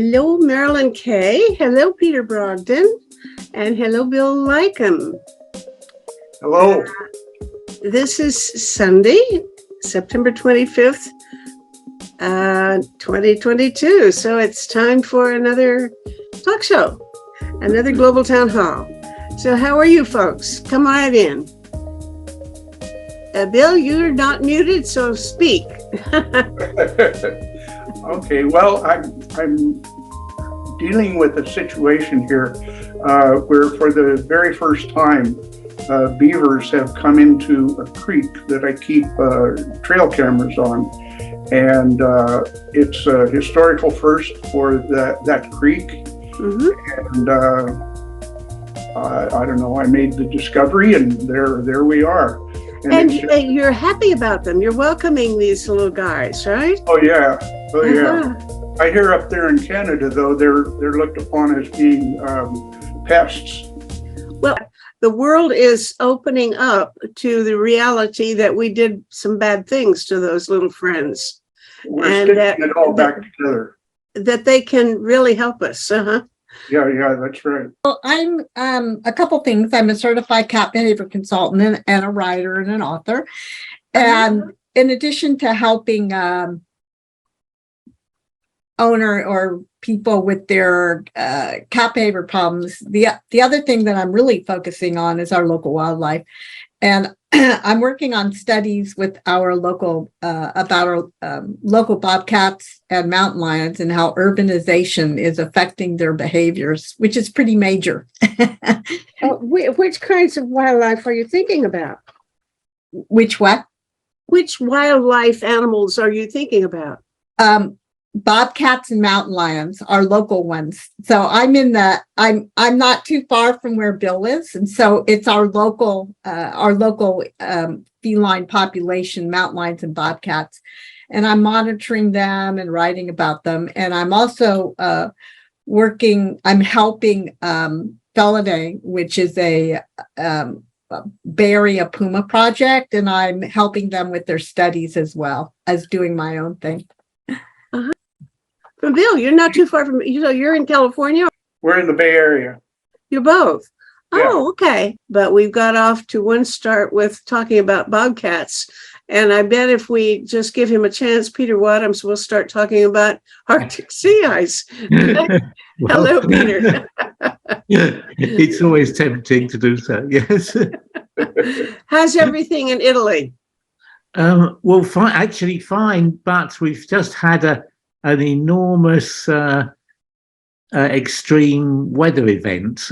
Hello, Marilyn Kay. Hello, Peter Brogdon. And hello, Bill Lycum. Hello. This is Sunday, September 25th, 2022. So it's time for another talk show, another Global Town Hall. So how are you folks? Come right in. Bill, you're not muted, so speak. Okay, well, I'm dealing with a situation here where for the very first time, beavers have come into a creek that I keep trail cameras on. And it's a historical first for that creek. Mm-hmm. And I don't know, I made the discovery and there we are. And you're happy about them. You're welcoming these little guys, right? Oh, yeah. Oh, yeah. I hear up there in Canada, though, they're looked upon as being pests. Well, the world is opening up to the reality that we did some bad things to those little friends. We're stitching it all back together. That they can really help us. Yeah, that's right. Well, I'm a couple things. I'm a certified cat behavior consultant and a writer and an author. And in addition to helping owner or people with their cat behavior problems, the other thing that I'm really focusing on is our local wildlife. And I'm working on studies with our local about our local bobcats and mountain lions and how urbanization is affecting their behaviors, which is pretty major. Which kinds of wildlife are you thinking about? Which what? Which wildlife animals are you thinking about? Bobcats and mountain lions are local ones. So I'm I'm not too far from where Bill is, and so it's our local feline population, mountain lions and bobcats, and I'm monitoring them and writing about them. And I'm also I'm helping Felidae, which is a Bay Area puma project, and I'm helping them with their studies as well as doing my own thing. Bill, you're not too far from, you're in California? We're in the Bay Area. You're both? Yeah. Oh, okay. But we've got off to one start with talking about bobcats. And I bet if we just give him a chance, Peter Wadhams will start talking about Arctic sea ice. Hello, Peter. It's always tempting to do so, yes. How's everything in Italy? Well, actually fine, but we've just had an enormous extreme weather event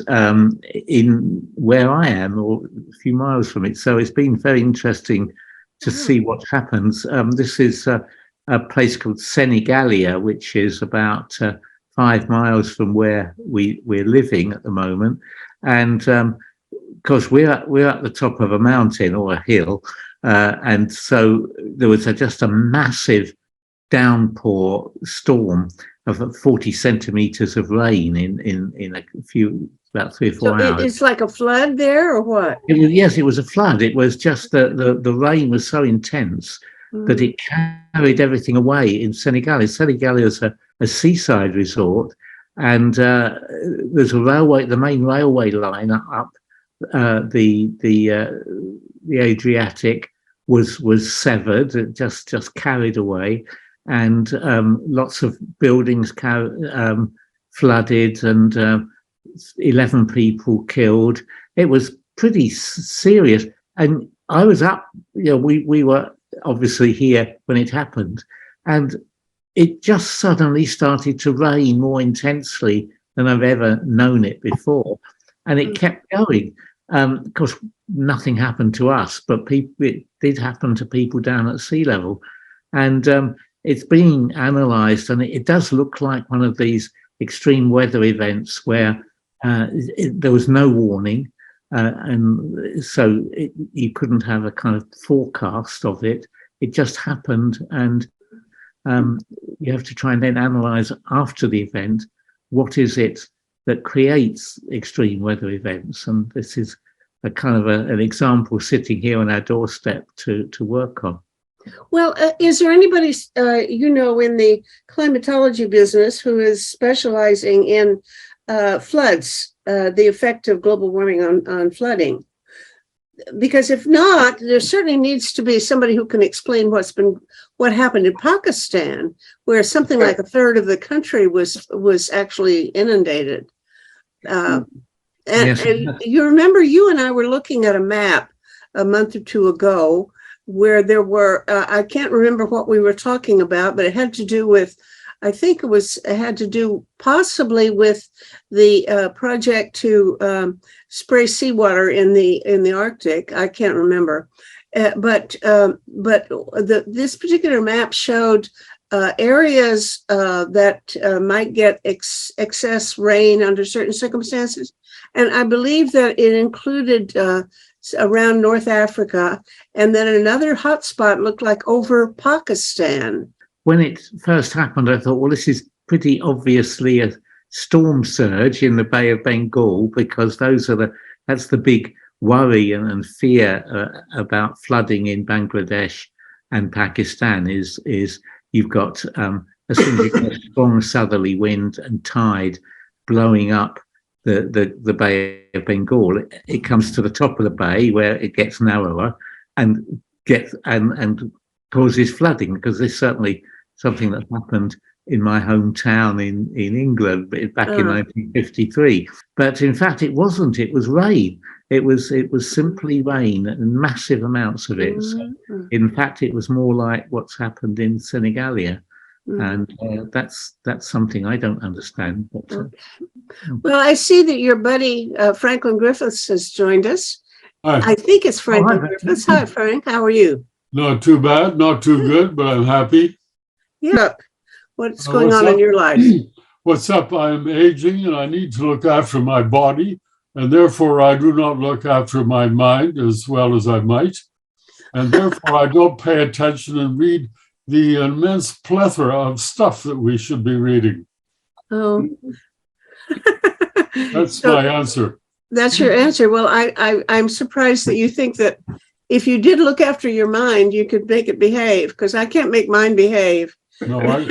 in where I am, or a few miles from it. So it's been very interesting to see what happens. This is a place called Senigallia, which is about 5 miles from where we're living at the moment. And because we're at the top of a mountain or a hill, and so there was just a massive downpour storm of 40 centimeters of rain in a few, about 3 or 4 hours. It's like a flood there, or what? Yes, it was a flood. It was just the rain was so intense that it carried everything away in Senigallia. Senigallia is a seaside resort, and there's a railway, the main railway line up the Adriatic was severed. It just carried away. And lots of buildings flooded, and 11 people killed. It was pretty serious. And I was up, we were obviously here when it happened, and it just suddenly started to rain more intensely than I've ever known it before. And it kept going. Of course, nothing happened to us, but it did happen to people down at sea level. And it's being analysed, and it does look like one of these extreme weather events where there was no warning, and so you couldn't have a kind of forecast of it. It just happened, and you have to try and then analyse after the event what is it that creates extreme weather events. And this is a kind of an example sitting here on our doorstep to work on. Well, is there anybody, in the climatology business who is specializing in floods, the effect of global warming on flooding? Because if not, there certainly needs to be somebody who can explain what happened in Pakistan, where something like a third of the country was actually inundated. And Yes. you remember, you and I were looking at a map a month or two ago where there were, I can't remember what we were talking about, but it had to do with, it had to do possibly with the project to spray seawater in the Arctic. I can't remember, but this particular map showed areas that might get excess rain under certain circumstances, and I believe that it included around North Africa, and then another hotspot looked like over Pakistan. When it first happened, I thought, well, this is pretty obviously a storm surge in the Bay of Bengal, because that's the big worry and fear about flooding in Bangladesh and Pakistan is you've got a strong southerly wind and tide blowing up the Bay of Bengal. It comes to the top of the bay where it gets narrower and causes flooding, because there's certainly something that happened in my hometown in England back in 1953. But in fact, it wasn't. It was rain. It was simply rain, and massive amounts of it. So in fact, it was more like what's happened in Senegalia. And that's something I don't understand. But, well, I see that your buddy Franklin Griffiths has joined us. Hi. I think it's Franklin Griffiths. Hi, Frank. How are you? Not too bad, not too good, but I'm happy. Yeah. What's going on in your life? What's up? I'm aging and I need to look after my body, and therefore I do not look after my mind as well as I might. And therefore I don't pay attention and read the immense plethora of stuff that we should be reading. Oh. That's my answer. That's your answer. Well, I'm surprised that you think that if you did look after your mind, you could make it behave, because I can't make mine behave. No, I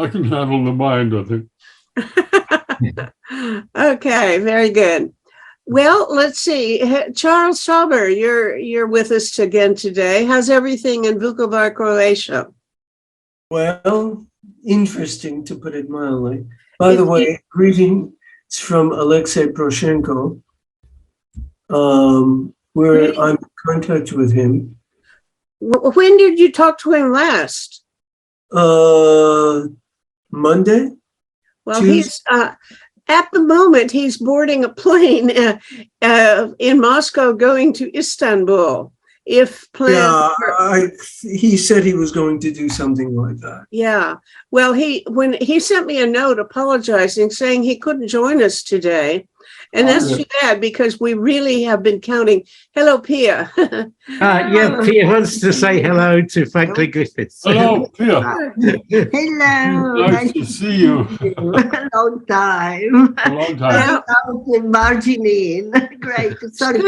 can handle the mind, I think. Okay, very good. Well, let's see. Charles Sauber, you're with us again today. How's everything in Vukovar, Croatia? Well, interesting, to put it mildly. By the way, greetings from Alexei Poroshenko, where I'm in contact with him. When did you talk to him last? Monday. Well, he's at the moment he's boarding a plane in Moscow going to Istanbul. If planned. Yeah, he said he was going to do something like that. Yeah. Well, when he sent me a note apologizing, saying he couldn't join us today. And that's too bad, because we really have been counting. Hello, Pia. Yeah, Pia wants to say hello to Franklin Griffiths. Hello, Pia. Hello. Nice to see you. A long time. A long time. Barging in. Great. Sorry.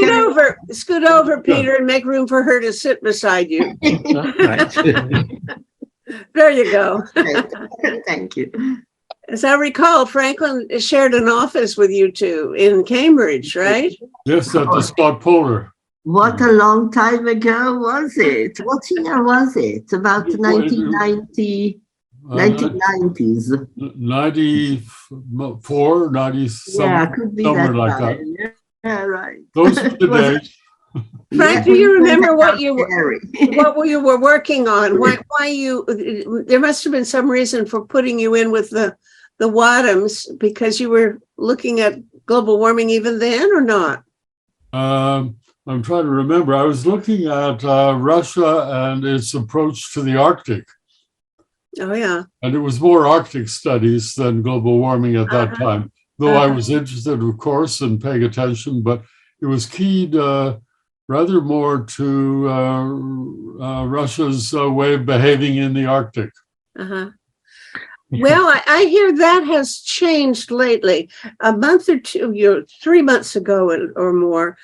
Scoot over, Peter, and make room for her to sit beside you. Right. There you go. Thank you. As I recall, Franklin shared an office with you two in Cambridge, right? Yes, at the Scott Polar. What a long time ago was it? What year was it? About 1990, 1990s. 94, 90 Yeah, could be somewhere that like time. that. Yeah, right. Those are the days. Frank, do you remember what you were working on? Why you? There must have been some reason for putting you in with the Wadhams, because you were looking at global warming even then, or not? I'm trying to remember. I was looking at Russia and its approach to the Arctic. Oh, yeah. And it was more Arctic studies than global warming at that time, though I was interested, of course, in paying attention, but it was keyed rather more to Russia's way of behaving in the Arctic. Well, I hear that has changed lately. A month or two, 3 months ago or more,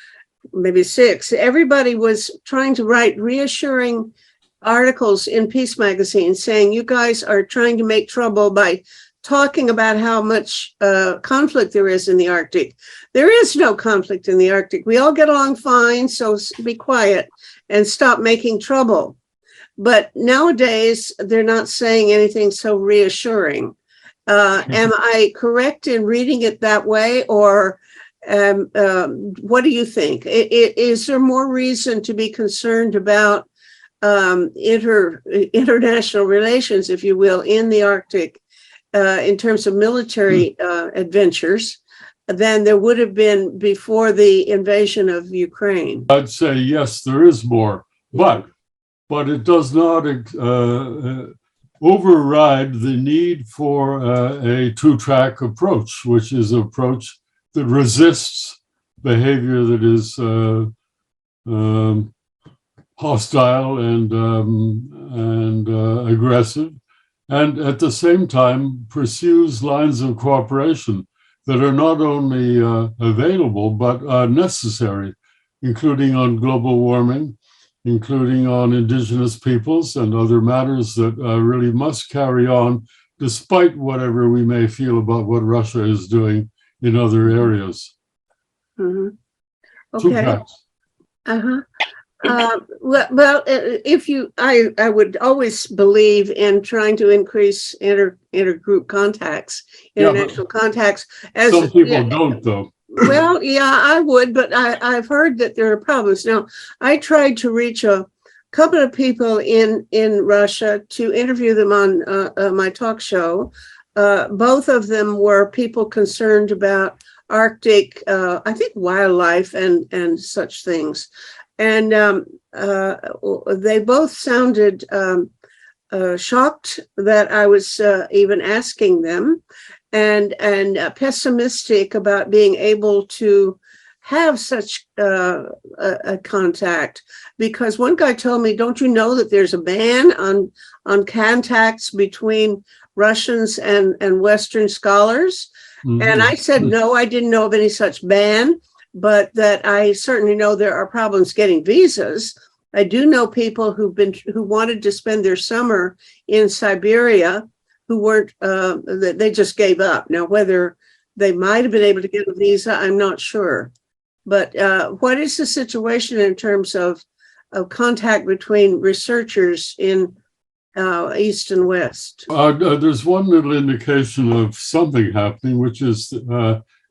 maybe 6, everybody was trying to write reassuring articles in Peace Magazine saying you guys are trying to make trouble by talking about how much conflict there is in the Arctic. There is no conflict in the Arctic. We all get along fine, so be quiet and stop making trouble. But nowadays, they're not saying anything so reassuring. Am I correct in reading it that way, or what do you think? Is there more reason to be concerned about international relations, if you will, in the Arctic in terms of military adventures than there would have been before the invasion of Ukraine? I'd say yes, there is more, but it does not override the need for a two-track approach, which is an approach that resists behavior that is hostile and aggressive, and at the same time pursues lines of cooperation that are not only available but necessary, including on global warming, including on indigenous peoples and other matters that really must carry on, despite whatever we may feel about what Russia is doing in other areas. Mm-hmm. Two Okay. tracks. Uh-huh. Well, if you, I would always believe in trying to increase intergroup contacts, international contacts. As Some people don't, though. Well, yeah, I would, but I've heard that there are problems. Now, I tried to reach a couple of people in Russia to interview them on my talk show. Both of them were people concerned about Arctic, I think, wildlife and such things. And they both sounded shocked that I was even asking them, and pessimistic about being able to have such a contact. Because one guy told me, "Don't you know that there's a ban on contacts between Russians and Western scholars?" Mhm. And I said, no, I didn't know of any such ban, but that I certainly know there are problems getting visas. I do know people who wanted to spend their summer in Siberia who weren't, they just gave up. Now, whether they might have been able to get a visa, I'm not sure. But what is the situation in terms of contact between researchers in East and West? There's one little indication of something happening, which is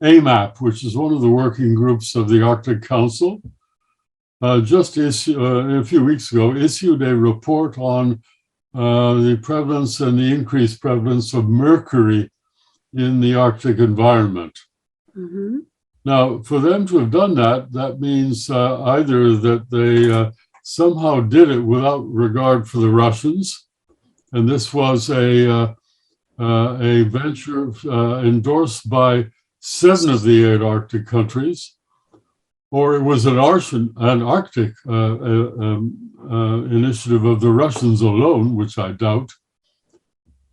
AMAP, which is one of the working groups of the Arctic Council, just a few weeks ago issued a report on the prevalence and the increased prevalence of mercury in the Arctic environment. Mm-hmm. Now, for them to have done that, that means either that they somehow did it without regard for the Russians, and this was a venture endorsed by 7 of the 8 Arctic countries, or it was an Arctic initiative of the Russians alone, which I doubt.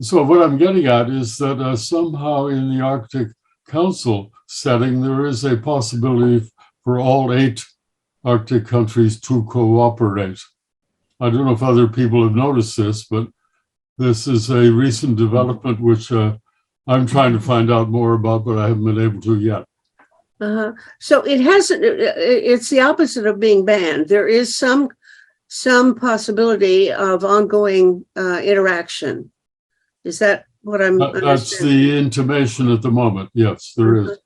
So what I'm getting at is that somehow in the Arctic Council setting, there is a possibility for all 8 Arctic countries to cooperate. I don't know if other people have noticed this, but this is a recent development which I'm trying to find out more about, but I haven't been able to yet. So it hasn't, it's the opposite of being banned. There is some possibility of ongoing interaction. Is that what I'm That's understanding? the intimation at the moment. Yes, there is.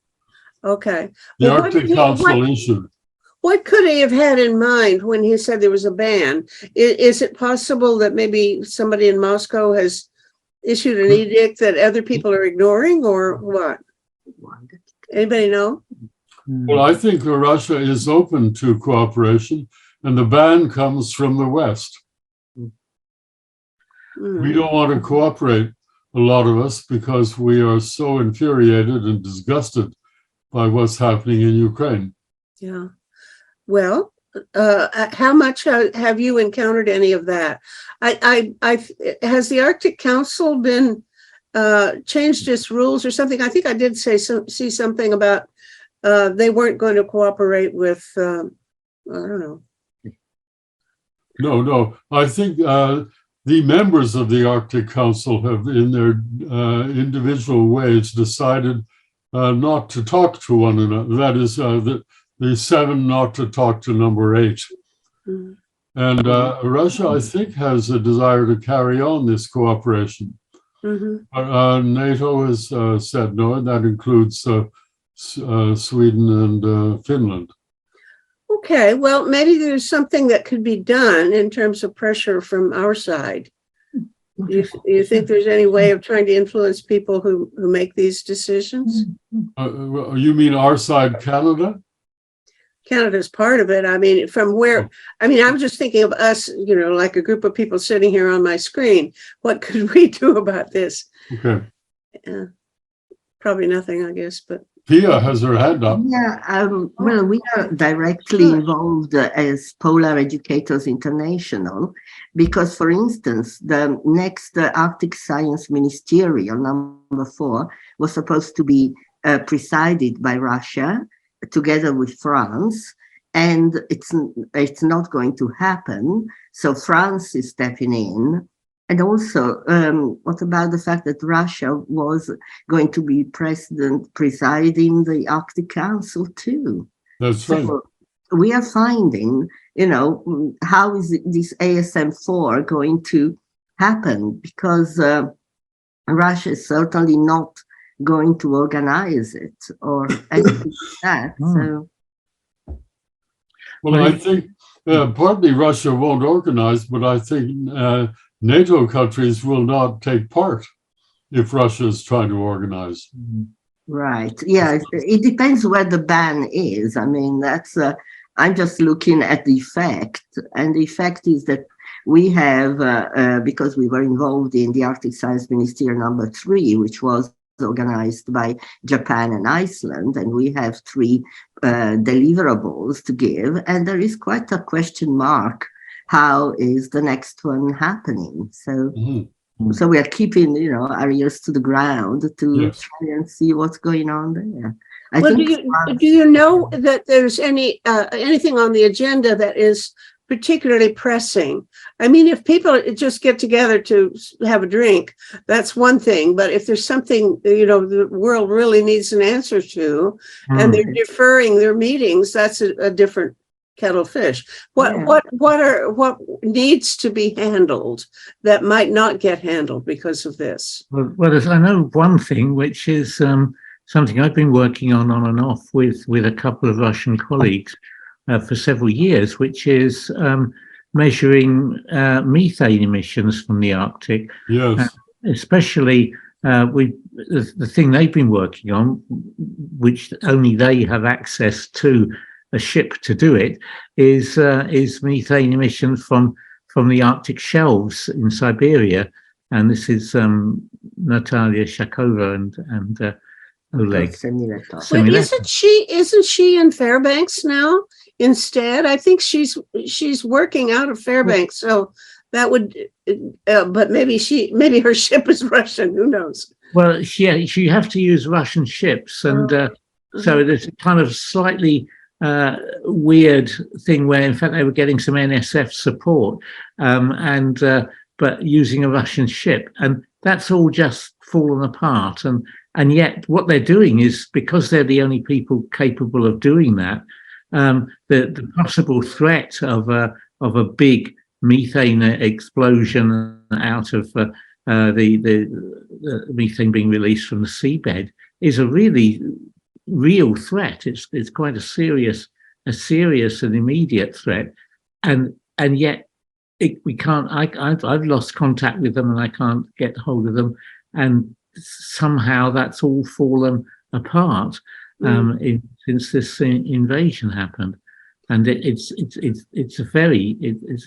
Okay. The Well, Arctic Council issued. What could he have had in mind when he said there was a ban? Is it possible that maybe somebody in Moscow has issued an edict that other people are ignoring, or what? Anybody know? Well, I think Russia is open to cooperation, and the ban comes from the West. We don't want to cooperate, a lot of us, because we are so infuriated and disgusted by what's happening in Ukraine. Yeah. Well, how much have you encountered any of that? Has the Arctic Council been changed its rules or something? I think I did see something about they weren't going to cooperate with, I don't know. No. I think the members of the Arctic Council have, in their individual ways, decided not to talk to one another. That is, the 7 not to talk to number 8. Mhm. And Russia, I think, has a desire to carry on this cooperation. Mhm. NATO has said no, and that includes Sweden and Finland. Okay, well, maybe there's something that could be done in terms of pressure from our side. You think there's any way of trying to influence people who make these decisions? You mean our side, Canada? Canada's part of it. I mean, from where, I mean, I'm just thinking of us, like a group of people sitting here on my screen. What could we do about this? Okay. Probably nothing, I guess, but. Pia has her hand up. Yeah, well, we are directly involved as Polar Educators International because, for instance, the next Arctic Science Ministerial, number 4, was supposed to be presided by Russia together with France, and it's not going to happen. So France is stepping in. And also, what about the fact that Russia was going to be presiding the Arctic Council too? That's right. So we are finding, how is this ASM4 going to happen? Because Russia is certainly not going to organize it or anything like that. So. Well, I think partly Russia won't organize, but I think NATO countries will not take part if Russia is trying to organize. Right. Yeah, it depends where the ban is. I mean, I'm just looking at the effect, and the effect is that we have, because we were involved in the Arctic Science Ministerial number 3, which was organized by Japan and Iceland, and we have 3 deliverables to give, and there is quite a question mark. How is the next one happening? So, so we are keeping, our ears to the ground to try and see what's going on there. Do you know that there's anything on the agenda that is particularly pressing? I mean, if people just get together to have a drink, that's one thing. But if there's something, the world really needs an answer to, and they're deferring their meetings, that's a different kettle of fish. What needs to be handled that might not get handled because of this? Well, I know one thing, which is something I've been working on and off with a couple of Russian colleagues for several years, which is measuring methane emissions from the Arctic. Yes. Especially the thing they've been working on, which only they have access to a ship to do it, is methane emissions from the Arctic shelves in Siberia. And this is Natalia Shakova and Oleg. But isn't she in Fairbanks now instead? I think she's working out of Fairbanks, so that would but maybe her ship is Russian, who knows? Well, you have to use Russian ships, and so there's a kind of slightly weird thing where in fact they were getting some NSF support but using a Russian ship, and that's all just fallen apart. And yet what they're doing is, because they're the only people capable of doing that, the possible threat of a big methane explosion out of the methane being released from the seabed is a really real threat. It's quite a serious and immediate threat, and yet we can't. I've lost contact with them and I can't get hold of them, and somehow that's all fallen apart since this invasion happened. And it's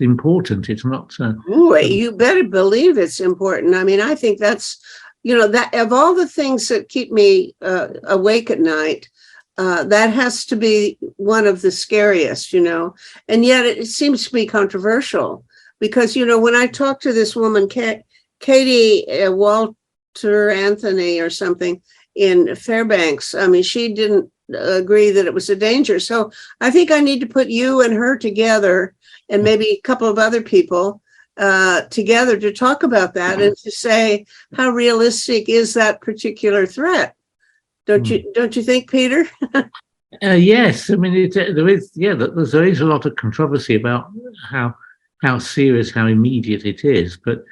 important. It's not. You better believe it's important. I mean, I think that's, that of all the things that keep me awake at night, that has to be one of the scariest, and yet it seems to be controversial because, when I talked to this woman, Katie Walter Anthony or something in Fairbanks, I mean, she didn't agree that it was a danger. So I think I need to put you and her together, and maybe a couple of other people together to talk about that and to say how realistic is that particular threat. Don't you think, Peter? Yes, I mean there is a lot of controversy about how serious, how immediate it is, but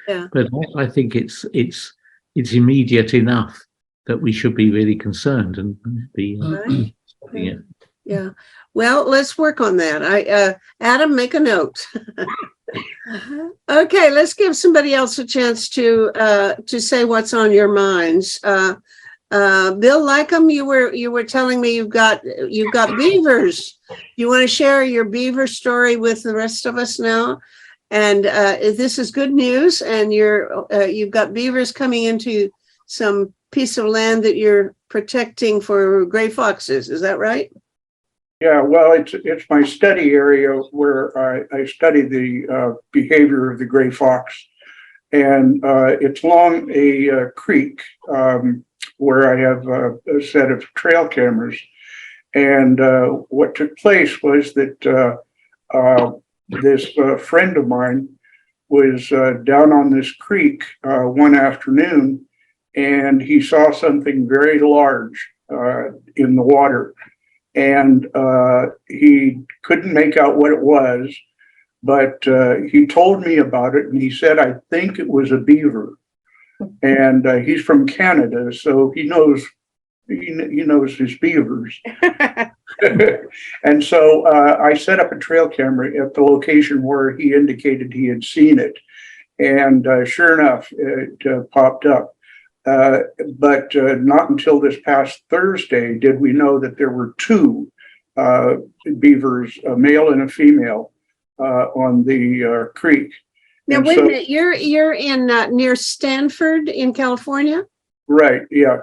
I think it's immediate enough that we should be really concerned and be Right. it. Yeah. Well, let's work on that. Adam, make a note. Okay, let's give somebody else a chance to say what's on your minds. Bill Lycombe, you were telling me you've got beavers. You want to share your beaver story with the rest of us now? And this is good news. And you've got beavers coming into some piece of land that you're protecting for gray foxes. Is that right? Yeah, well, it's my study area where I study the behavior of the gray fox, and it's along a creek where I have a set of trail cameras. And what took place was that this friend of mine was down on this creek one afternoon, and he saw something very large in the water. And he couldn't make out what it was, but he told me about it, and he said, I think it was a beaver. And he's from Canada, so he knows his beavers. And so I set up a trail camera at the location where he indicated he had seen it. And sure enough, it popped up. But not until this past Thursday did we know that there were two beavers, a male and a female, on the creek. Now, And wait so, a minute. You're in near Stanford in California? right, yeah.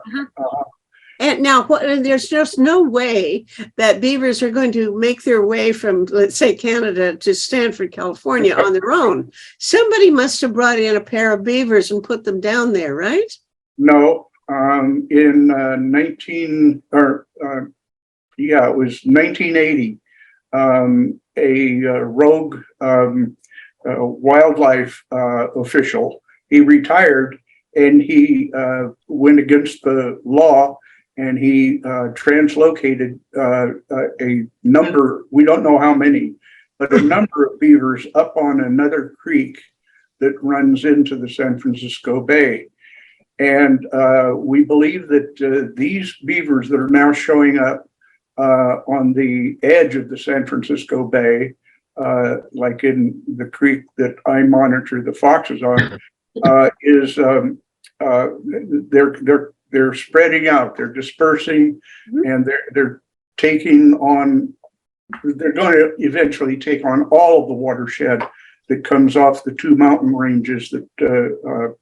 And now, there's just no way that beavers are going to make their way from, let's say, Canada to Stanford, California on their own. Somebody must have brought in a pair of beavers and put them down there, right? No, in it was 1980. A rogue wildlife official, he retired, and he went against the law, and he translocated a number, we don't know how many, but a number of beavers up on another creek that runs into the San Francisco Bay. And we believe that these beavers that are now showing up on the edge of the San Francisco Bay, like in the creek that I monitor the foxes on, they're spreading out, they're dispersing, and they're taking on. They're going to eventually take on all of the watershed that comes off the two mountain ranges that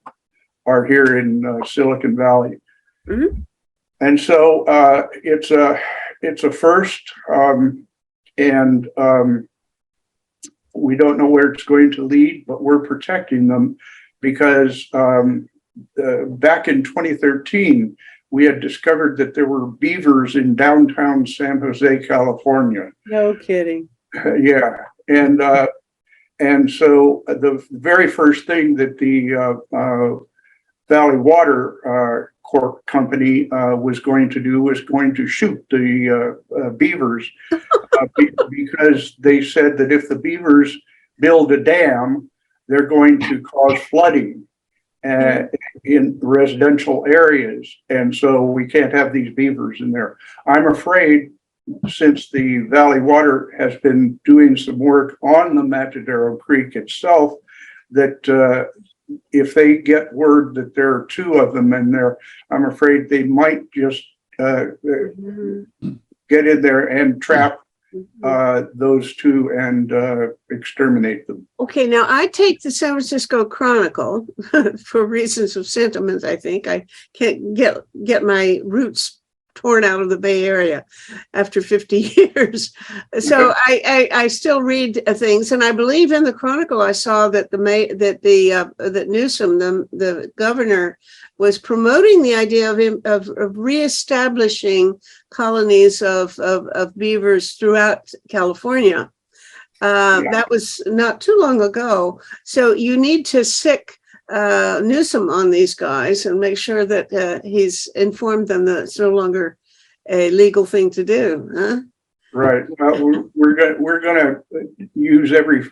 are here in Silicon Valley. And so it's a first, and we don't know where it's going to lead, but we're protecting them because back in 2013, we had discovered that there were beavers in downtown San Jose, California. No kidding. Yeah, and so the very first thing that the Valley Water Company was going to do was going to shoot the beavers because they said that if the beavers build a dam, they're going to cause flooding in residential areas. And so we can't have these beavers in there. I'm afraid, since the Valley Water has been doing some work on the Matadero Creek itself, that if they get word that there are two of them in there, I'm afraid they might just get in there and trap those two and exterminate them. Okay, now I take the San Francisco Chronicle for reasons of sentiment. I think I can't get my roots torn out of the Bay Area after 50 years. So I still read things, and I believe in the Chronicle I saw that that Newsom, the governor, was promoting the idea of reestablishing colonies of beavers throughout California. That was not too long ago. So you need to sick Newsom on these guys and make sure that he's informed them that it's no longer a legal thing to do. Huh? Right. Well, we're gonna use every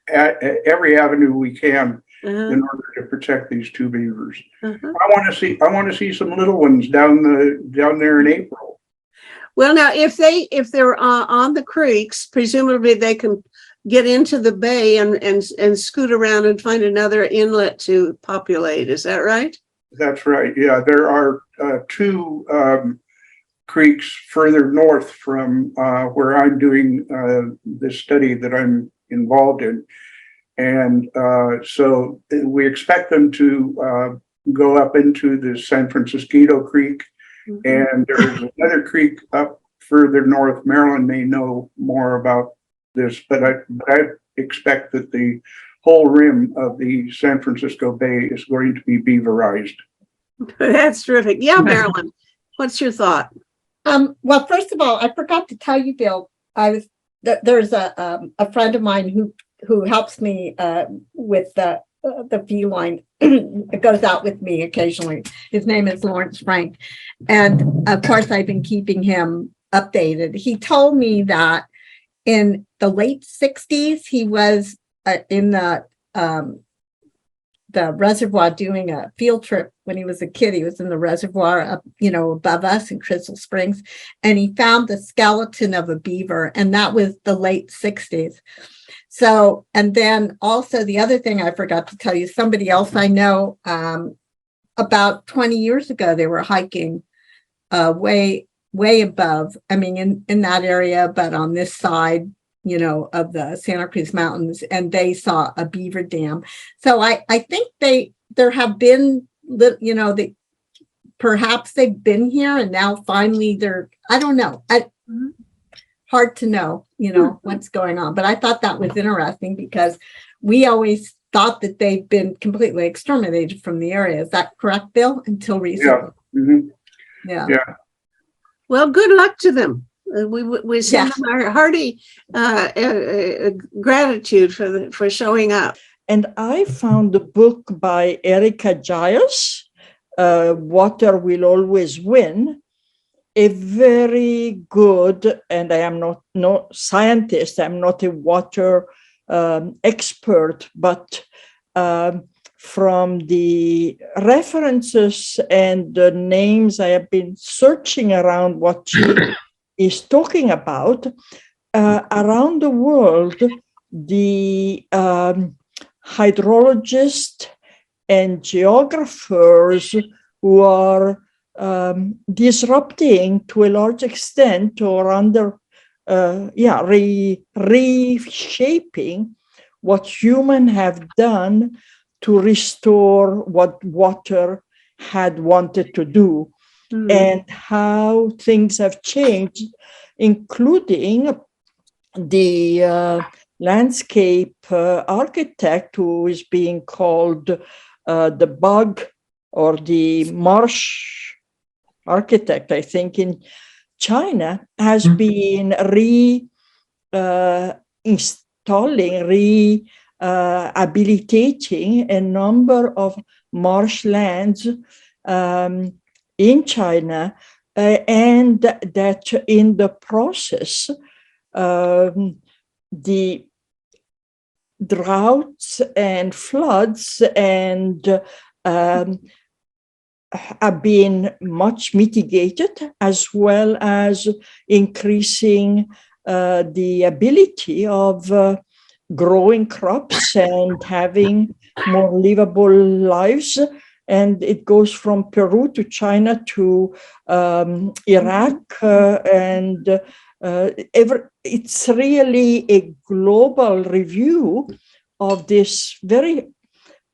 avenue we can in order to protect these two beavers. I want to see some little ones down there in April. Well, now if they're on the creeks, presumably they can get into the bay and scoot around and find another inlet to populate. Is that right? That's right. Yeah, there are two creeks further north from where I'm doing this study that I'm involved in. And so we expect them to go up into the San Francisco Creek. And there's another creek up further north. Marilyn may know more about this, but I expect that the whole rim of the San Francisco Bay is going to be beaverized. That's terrific. Yeah, Marilyn, what's your thought? Well, first of all, I forgot to tell you, Bill, there's a friend of mine who helps me with the feline. It goes out with me occasionally. His name is Lawrence Frank. And of course, I've been keeping him updated. He told me that in the late 60s, he was in the reservoir doing a field trip when he was a kid. He was in the reservoir up, above us in Crystal Springs, and he found the skeleton of a beaver, and that was the late 60s. So, and then also the other thing I forgot to tell you, somebody else I know, about 20 years ago, they were hiking way above, in that area, but on this side, of the Santa Cruz Mountains, and they saw a beaver dam. So I think there have been, perhaps they've been here and now finally I don't know. Hard to know, what's going on. But I thought that was interesting because we always thought that they've been completely exterminated from the area. Is that correct, Bill? Until recently. Yeah. Mm-hmm. Yeah. Well, good luck to them. We send them our hearty gratitude for showing up. And I found a book by Erica Giles, Water Will Always Win, a very good, and I am no scientist, I'm not a water expert, but from the references and the names I have been searching around what she is talking about, around the world, the hydrologists and geographers who are disrupting to a large extent or reshaping what humans have done to restore what water had wanted to do. And how things have changed, including the landscape architect who is being called the bug or the marsh architect, I think, in China, has been rehabilitating a number of marshlands in China, and that in the process, the droughts and floods and have been much mitigated, as well as increasing the ability of growing crops and having more livable lives. And it goes from Peru to China to Iraq, and it's really a global review of this very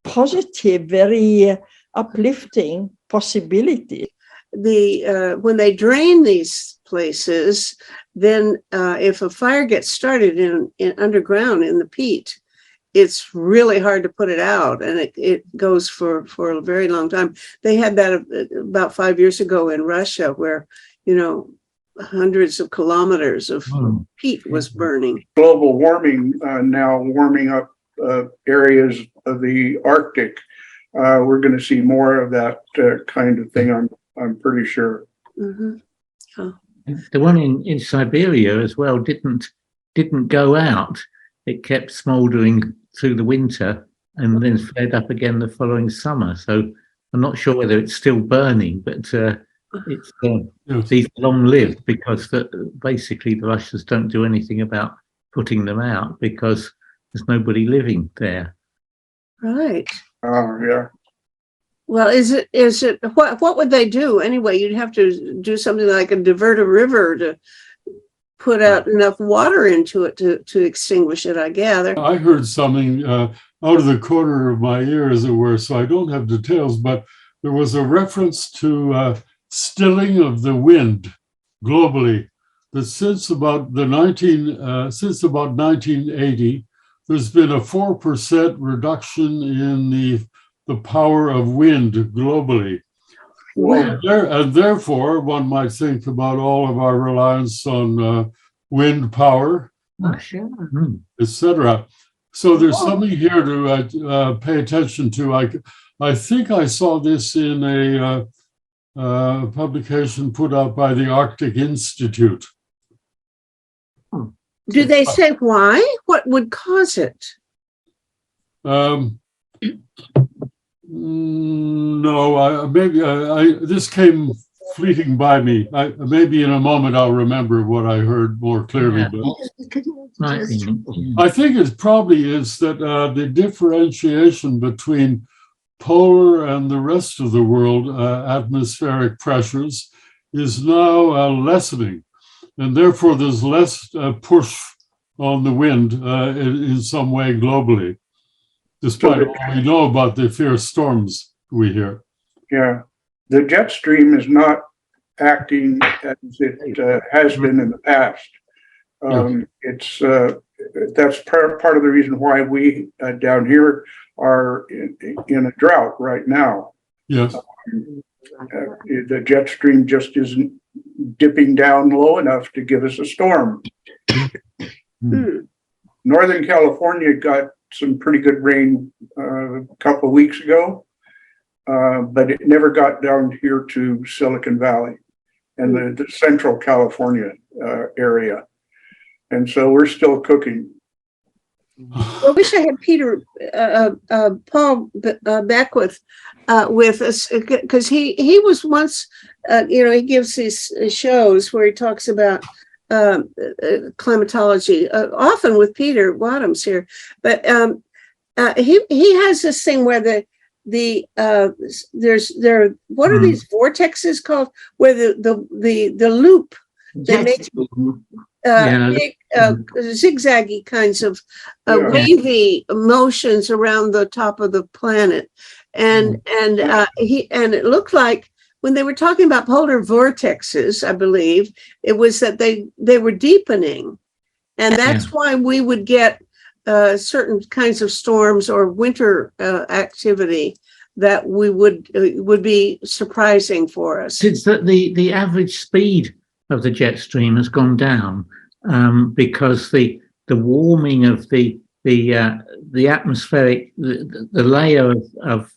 positive, very uplifting possibility. when they drain these places, then if a fire gets started in underground in the peat, it's really hard to put it out, and it goes for a very long time. They had that about 5 years ago in Russia, where, hundreds of kilometers of peat was burning. Global warming now warming up areas of the Arctic. We're going to see more of that kind of thing. I'm pretty sure. Mm-hmm. Oh. The one in Siberia as well didn't go out. It kept smouldering through the winter and then flared up again the following summer. So I'm not sure whether it's still burning, but it's these long-lived, because basically the Russians don't do anything about putting them out because there's nobody living there. Right. Oh, yeah. Well, is it what would they do anyway? You'd have to do something like divert a river to put out enough water into it to extinguish it, I gather. I heard something out of the corner of my ear, as it were, so I don't have details, but there was a reference to stilling of the wind globally. That since about 1980, there's been a 4% reduction in the power of wind globally. Wow. And therefore, one might think about all of our reliance on wind power, etc. So there's something here to pay attention to. I think I saw this in a publication put out by the Arctic Institute. Do they say why? What would cause it? No, maybe this came fleeting by me. Maybe in a moment I'll remember what I heard more clearly. Yeah. But I think it probably is that the differentiation between polar and the rest of the world atmospheric pressures is now lessening, and therefore there's less push on the wind in some way globally, despite all we know about the fierce storms we hear. Yeah, the jet stream is not acting as it has been in the past. It's that's part of the reason why we down here are in a drought right now. Yes. The jet stream just isn't dipping down low enough to give us a storm. Northern California got some pretty good rain a couple of weeks ago, but it never got down here to Silicon Valley and the Central California area. And so we're still cooking. I wish I had Paul back with us, because he was once, he gives these shows where he talks about climatology, often with Peter Wadhams here, but he has this thing where what are these vortexes called, where the loop they make big zigzaggy kinds of wavy motions around the top of the planet, and it looked like when they were talking about polar vortexes, I believe it was that they were deepening, and that's why we would get certain kinds of storms or winter activity that would be surprising for us. It's that the average speed of the jet stream has gone down because the warming of the atmospheric the layer of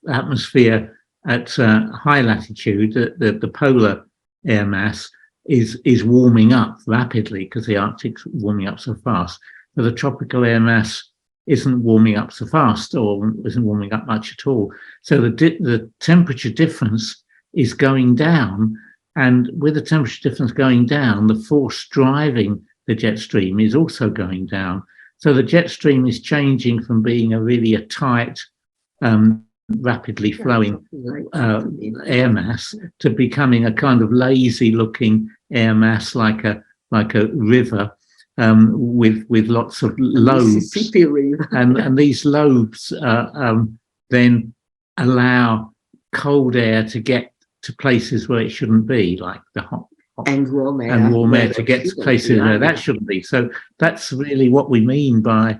atmosphere at high latitude, the polar air mass is warming up rapidly because the Arctic's warming up so fast. But the tropical air mass isn't warming up so fast, or isn't warming up much at all. So the temperature difference is going down. And with the temperature difference going down, the force driving the jet stream is also going down. So the jet stream is changing from being a tight, rapidly flowing air mass to becoming a kind of lazy-looking air mass, like a river with lots of lobes. And these lobes then allow cold air to get to places where it shouldn't be, like the hot And warm air. and warm air to get to places where that shouldn't be. So that's really what we mean by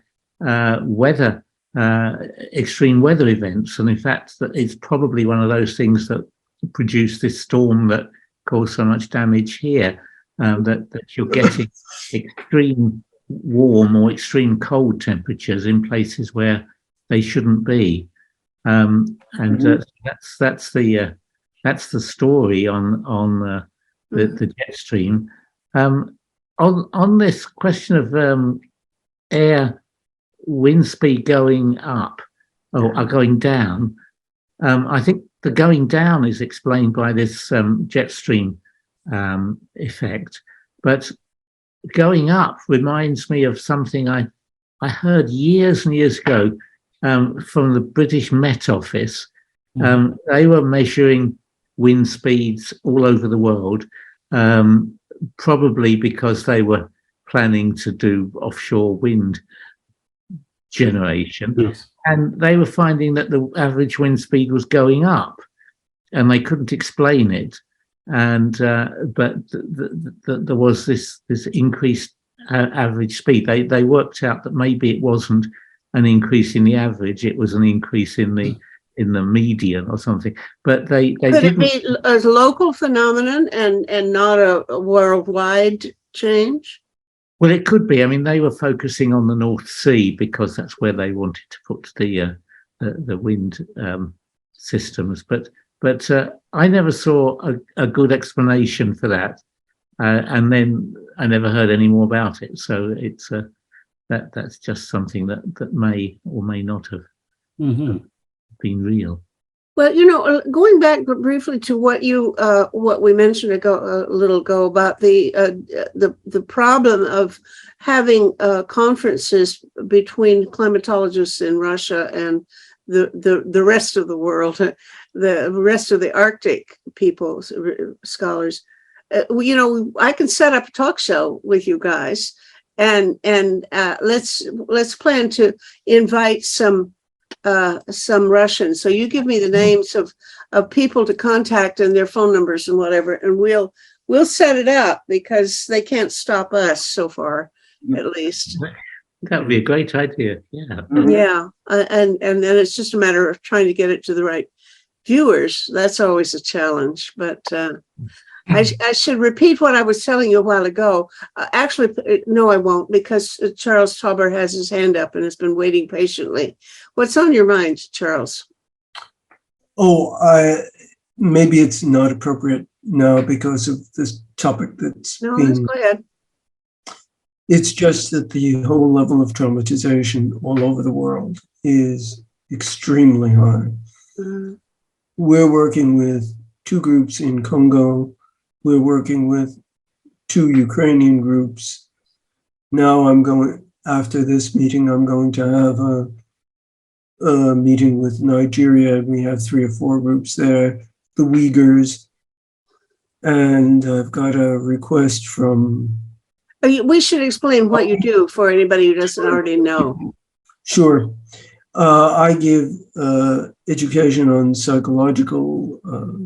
weather, extreme weather events. And in fact, that it's probably one of those things that produced this storm that caused so much damage here, that you're getting extreme warm or extreme cold temperatures in places where they shouldn't be. That's the story on the jet stream. On this question of air wind speed going up or going down, I think the going down is explained by this jet stream effect, but going up reminds me of something I heard years and years ago from the British Met Office. They were measuring wind speeds all over the world, probably because they were planning to do offshore wind generation. Yes. And they were finding that the average wind speed was going up, and they couldn't explain it. And but there was this increased average speed. They worked out that maybe it wasn't an increase in the average; it was an increase in the median or something. But they Could it be a local phenomenon and not a worldwide change? Well, it could be. I mean, they were focusing on the North Sea because that's where they wanted to put the wind systems. But I never saw a good explanation for that, and then I never heard any more about it. So it's that's just something that may or may not have been real. Well, going back briefly to what we mentioned a little ago about the problem of having conferences between climatologists in Russia and the rest of the world, the rest of the Arctic people, scholars. I can set up a talk show with you guys, and let's plan to invite some Russians. So you give me the names of people to contact and their phone numbers and whatever, and we'll set it up because they can't stop us so far, at least. That would be a great idea. Yeah. Yeah, and then it's just a matter of trying to get it to the right viewers. That's always a challenge, but I should repeat what I was telling you a while ago. Actually, no, I won't, because Charles Tauber has his hand up and has been waiting patiently. What's on your mind, Charles? Maybe it's not appropriate now because of this topic that's let's go ahead. It's just that the whole level of traumatization all over the world is extremely high. Mm-hmm. We're working with 2 groups in Congo. We're working with 2 Ukrainian groups. Now after this meeting, I'm going to have a meeting with Nigeria. We have 3 or 4 groups there, the Uyghurs. And I've got a request from... We should explain what you do for anybody who doesn't already know. Sure. I give education on psychological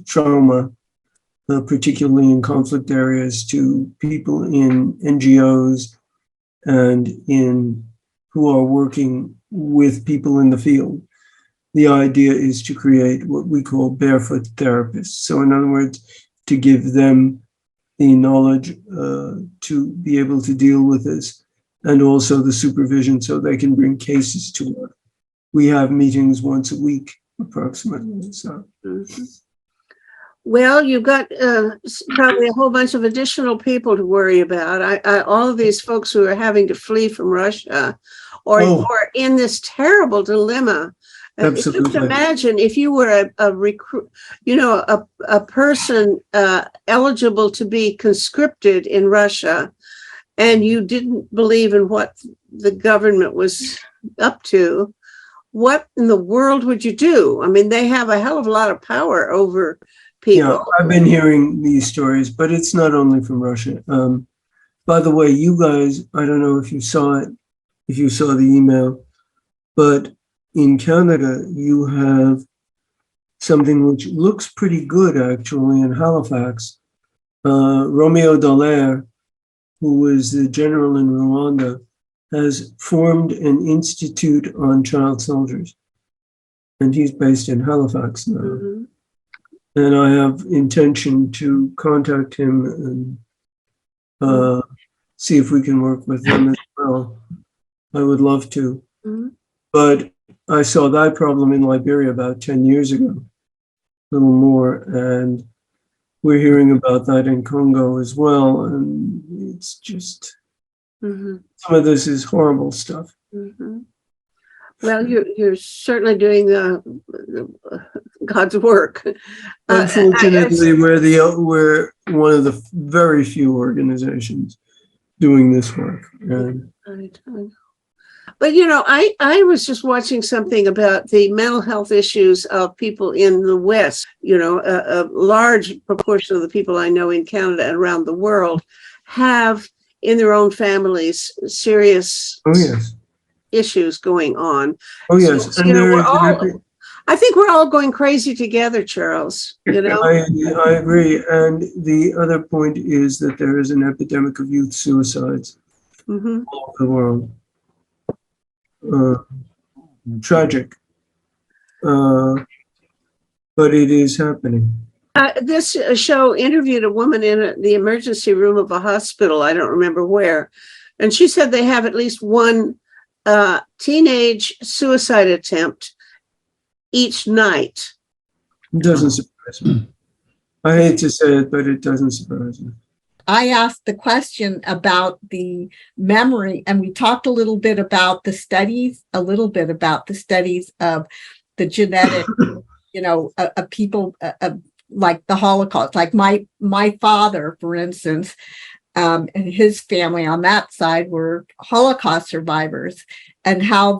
trauma, particularly in conflict areas, to people in NGOs and who are working with people in the field. The idea is to create what we call barefoot therapists. So in other words, to give them the knowledge to be able to deal with this, and also the supervision so they can bring cases to work. We have meetings once a week, approximately. So. Mm-hmm. Well, you've got probably a whole bunch of additional people to worry about. All of these folks who are having to flee from Russia or in this terrible dilemma. Absolutely. Just imagine if you were a recruit, a person eligible to be conscripted in Russia, and you didn't believe in what the government was up to. What in the world would you do? I mean, they have a hell of a lot of power over people. Yeah, I've been hearing these stories, but it's not only from Russia. By the way, you guys, I don't know if you saw it, if you saw the email, but in Canada, you have something which looks pretty good actually in Halifax. Romeo Dallaire, who was the general in Rwanda, has formed an institute on child soldiers. And he's based in Halifax now. Mhm. And I have intention to contact him and see if we can work with them as well. I would love to. Mhm. But I saw that problem in Liberia about 10 years ago, a little more. And we're hearing about that in Congo as well. And it's just, Mhm. some of this is horrible stuff. Mhm. Well, you're certainly doing God's work. Unfortunately, we're one of the very few organizations doing this work. And But I was just watching something about the mental health issues of people in the West. A large proportion of the people I know in Canada and around the world have in their own families serious oh yes, issues going on. oh yes, So, and there is. I think we're all going crazy together, Charles. I agree. And the other point is that there is an epidemic of youth suicides Mhm. all over the world. Tragic. But it is happening. This show interviewed a woman in the emergency room of a hospital. I don't remember where. And she said they have at least one teenage suicide attempt each night. It doesn't surprise me. I hate to say it, but it doesn't surprise me. I asked the question about the memory, and we talked a little bit about the studies of the genetic, of people like the Holocaust. Like my father, for instance, and his family on that side were Holocaust survivors, and how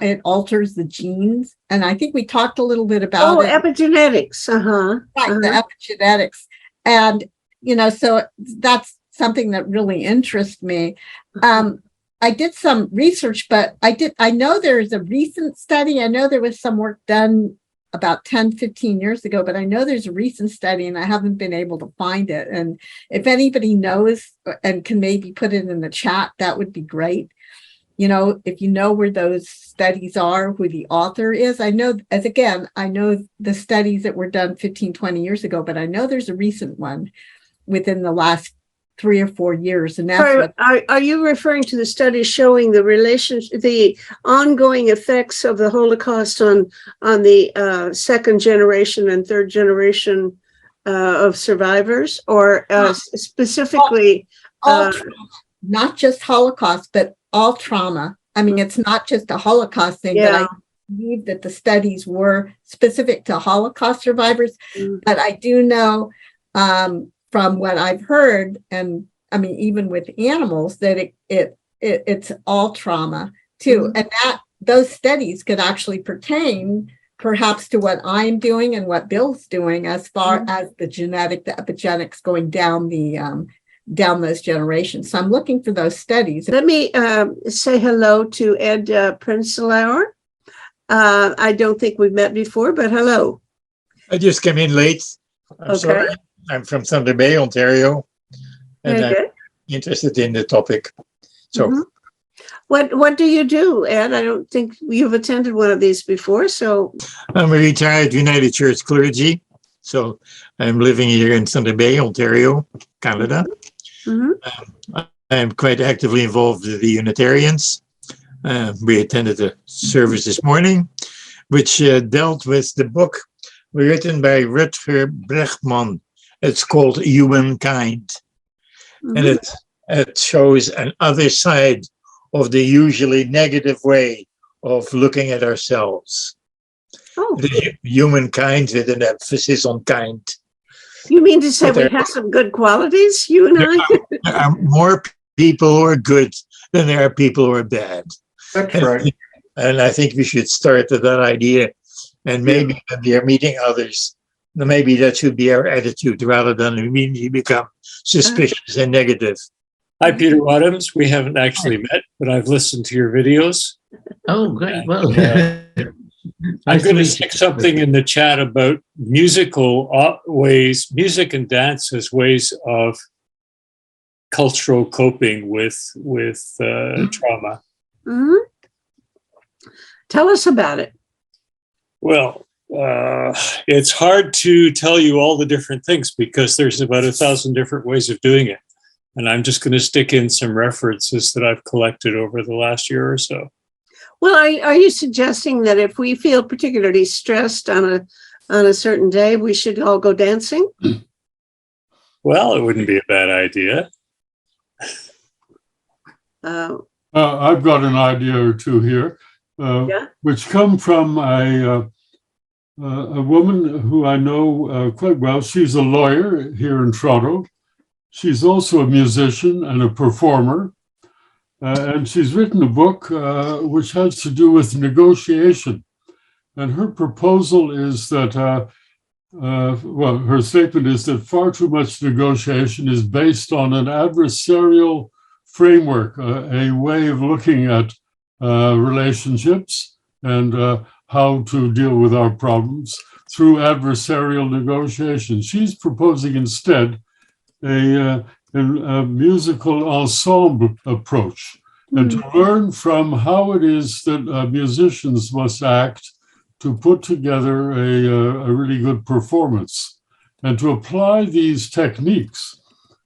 it alters the genes. And I think we talked a little bit about it. Epigenetics. Right, the epigenetics. And so that's something that really interests me. I did some research, but I know there's a recent study. I know there was some work done about 10, 15 years ago, but I know there's a recent study and I haven't been able to find it. And if anybody knows and can maybe put it in the chat, that would be great. If you know where those studies are, who the author is. I know the studies that were done 15, 20 years ago, but I know there's a recent one within the last 3 or 4 years. And that's are you referring to the studies showing the ongoing effects of the Holocaust on the second generation and third generation of survivors, or specifically all trauma, not just Holocaust, but all trauma? I mean, it's not just a Holocaust thing, but I believe that the studies were specific to Holocaust survivors. But I do know from what I've heard, and I mean, even with animals, that it's all trauma too. And that those studies could actually pertain perhaps to what I'm doing and what Bill's doing as far as the epigenetics going down down those generations. So I'm looking for those studies. Let me say hello to Ed Prinslauer. I don't think we've met before, but hello. I just came in late. I'm sorry. I'm from Thunder Bay, Ontario, and I'm interested in the topic. So, what do you do, Ed? I don't think you've attended one of these before. So, I'm a retired United Church clergy. So, I'm living here in Thunder Bay, Ontario, Canada. I'm quite actively involved with the Unitarians. We attended a service this morning, which dealt with the book written by Rutger Bregman. It's called Humankind. And it shows an other side of the usually negative way of looking at ourselves. The humankind with an emphasis on kind. You mean to say we have some good qualities, you and I? There are more people who are good than there are people who are bad. That's right. And I think we should start with that idea. And maybe when we are meeting others, maybe that should be our attitude rather than immediately become suspicious and negative. Hi, Peter Wadhams. We haven't actually met, but I've listened to your videos. Oh, great. Well, I'm going to stick something in the chat about musical ways, music and dance as ways of cultural coping with trauma. Mhm. Tell us about it. Well, it's hard to tell you all the different things because there's about 1,000 different ways of doing it. And I'm just going to stick in some references that I've collected over the last year or so. Well, are you suggesting that if we feel particularly stressed on a certain day, we should all go dancing? Well, it wouldn't be a bad idea. I've got an idea or two here, which come from a woman who I know quite well. She's a lawyer here in Toronto. She's also a musician and a performer. And she's written a book which has to do with negotiation. And her proposal is that, her statement is that far too much negotiation is based on an adversarial framework, a way of looking at relationships and how to deal with our problems through adversarial negotiation. She's proposing instead a musical ensemble approach, and to learn from how it is that musicians must act to put together a really good performance, and to apply these techniques,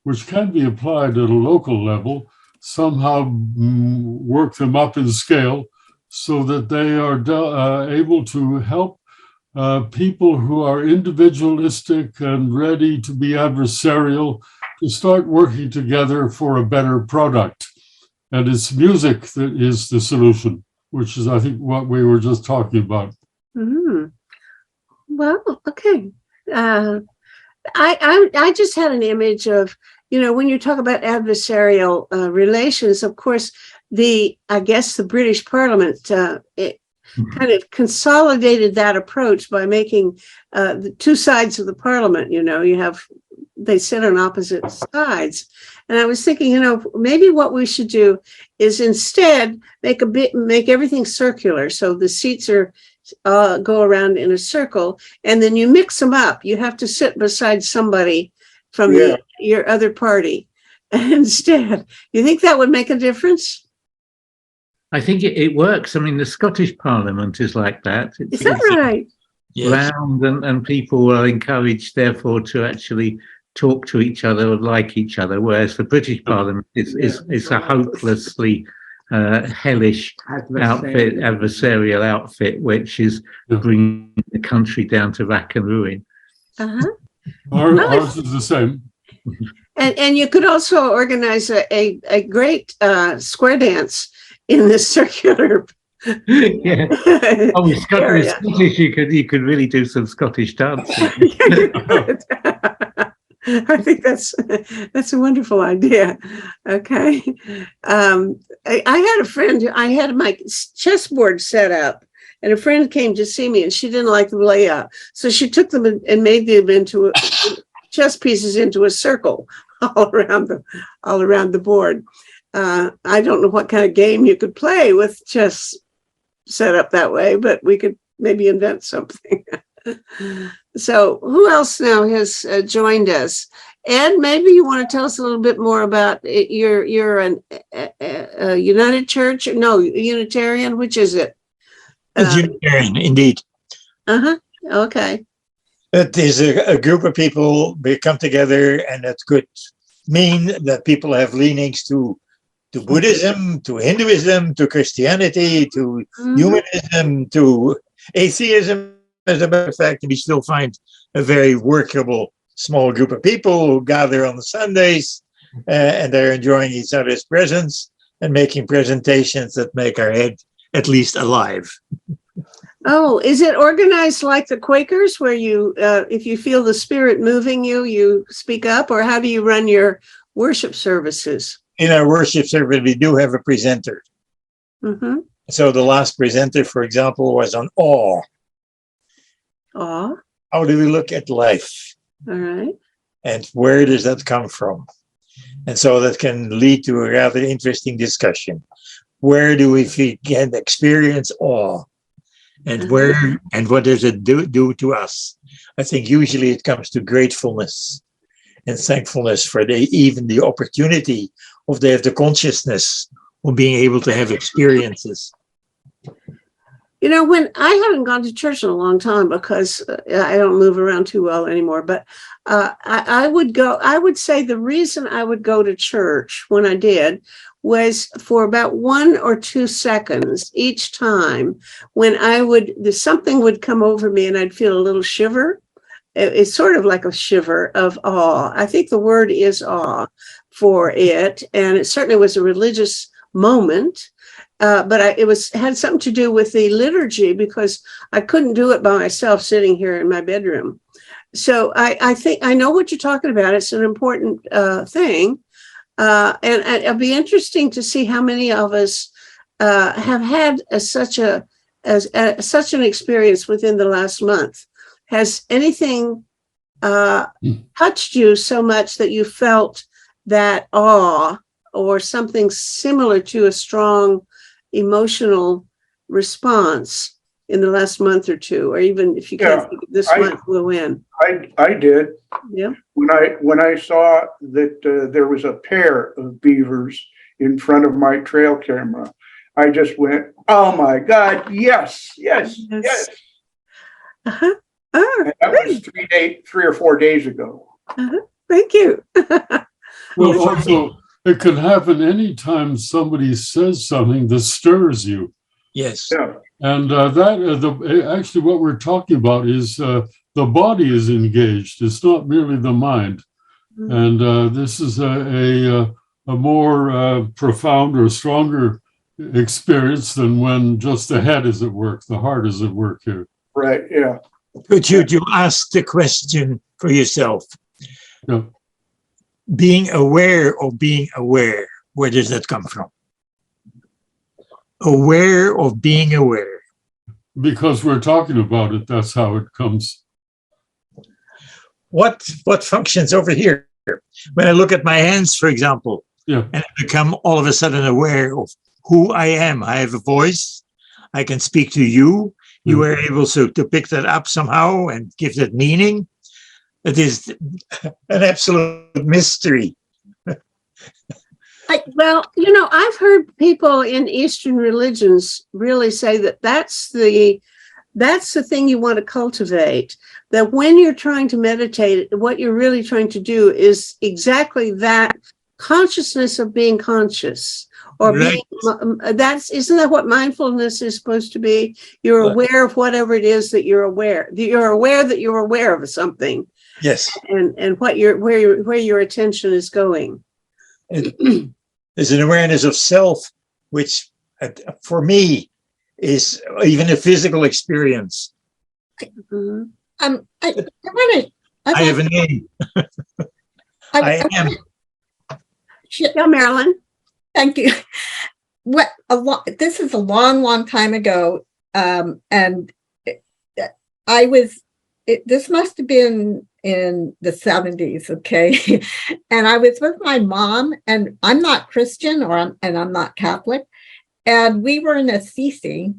which can be applied at a local level, somehow work them up in scale so that they are able to help people who are individualistic and ready to be adversarial to start working together for a better product. And it's music that is the solution, which is, I think, what we were just talking about. Mm. Well, okay. I just had an image of, when you talk about adversarial relations, of course, I guess the British Parliament, it kind of consolidated that approach by making the two sides of the Parliament, they sit on opposite sides. And I was thinking, maybe what we should do is instead make everything circular. So the seats go around in a circle, and then you mix them up. You have to sit beside somebody from your other party instead. You think that would make a difference? I think it works. I mean, the Scottish Parliament is like that. Is that right? Yes. Round, and people are encouraged, therefore, to actually talk to each other or like each other, whereas the British Parliament is a hopelessly hellish adversarial outfit, which is bringing the country down to rack and ruin. Uh-huh. Ours is the same. And you could also organize a great square dance in this circular. Yeah. Oh, Scottish, you could really do some Scottish dancing. I think that's a wonderful idea. Okay. I had a friend, I had my chessboard set up, and a friend came to see me, and she didn't like the layout. So she took them and made them into chess pieces into a circle all around the board. I don't know what kind of game you could play with chess set up that way, but we could maybe invent something. So who else now has joined us? Ed, maybe you want to tell us a little bit more about it. You're a United Church? No, Unitarian. Which is it? It's Unitarian, indeed. Okay. It is a group of people, they come together, and that could mean that people have leanings to Buddhism, to Hinduism, to Christianity, to humanism, to atheism. As a matter of fact, we still find a very workable small group of people who gather on the Sundays, and they're enjoying each other's presence and making presentations that make our head at least alive. Oh, is it organized like the Quakers, where you, if you feel the spirit moving you, you speak up, or how do you run your worship services? In our worship service, we do have a presenter. So the last presenter, for example, was on awe. Awe. How do we look at life? All right. And where does that come from? And so that can lead to a rather interesting discussion. Where do we can experience awe? And where and what does it do to us? I think usually it comes to gratefulness and thankfulness for even the opportunity of they have the consciousness of being able to have experiences. You know, when I haven't gone to church in a long time because I don't move around too well anymore, but I would go, I would say the reason I would go to church when I did was for about 1 or 2 seconds each time when something would come over me and I'd feel a little shiver. It's sort of like a shiver of awe. I think the word is awe for it. And it certainly was a religious moment. But it had something to do with the liturgy because I couldn't do it by myself sitting here in my bedroom. So I think I know what you're talking about. It's an important thing. And it'll be interesting to see how many of us have had such an experience within the last month. Has anything touched you so much that you felt that awe or something similar to a strong emotional response in the last month or two, or even if you can't think of this month, we'll win. I did. Yeah. When I saw that there was a pair of beavers in front of my trail camera, I just went, "Oh my God! Yes, yes, yes!" Uh-huh. Oh, and that was 3 or 4 days ago. Uh-huh. Thank you. Well, also, it can happen anytime somebody says something that stirs you. Yes. Yeah. And actually what we're talking about is the body is engaged. It's not merely the mind. And this is a more profound or stronger experience than when just the head is at work, the heart is at work here. Right. Yeah. Could you ask the question for yourself? Yeah. Being aware of being aware, where does that come from? Aware of being aware. Because we're talking about it, that's how it comes. What functions over here? When I look at my hands, for example, yeah, and I become all of a sudden aware of who I am. I have a voice. I can speak to you. You were able to pick that up somehow and give that meaning. It is an absolute mystery. Well, you know, I've heard people in Eastern religions really say that that's the thing you want to cultivate. That when you're trying to meditate, what you're really trying to do is exactly that consciousness of being conscious. Or right. Isn't that what mindfulness is supposed to be? You're aware of whatever it is that you're aware. You're aware that you're aware of something. Yes. And where your attention is going. There's an awareness of self, which for me is even a physical experience. Mm-hmm. I have a name. I am. Yeah, Marilyn. Thank you. This is a long time ago, and this must have been in the 70s, okay? And I was with my mom, and I'm not Christian, and I'm not Catholic, and we were in Assisi,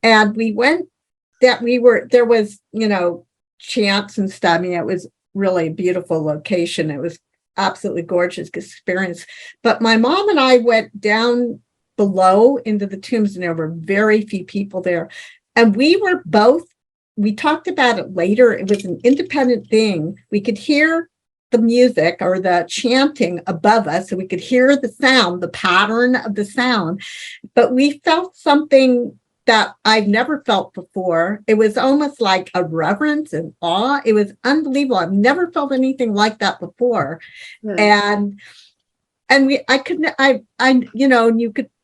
and there was, you know, chants and stuff. I mean, it was really a beautiful location. It was absolutely gorgeous experience. But my mom and I went down below into the tombs, and there were very few people there. And we talked about it later. It was an independent thing. We could hear the music or the chanting above us, so we could hear the sound, the pattern of the sound. But we felt something that I've never felt before. It was almost like a reverence and awe. It was unbelievable. I've never felt anything like that before. Yeah. And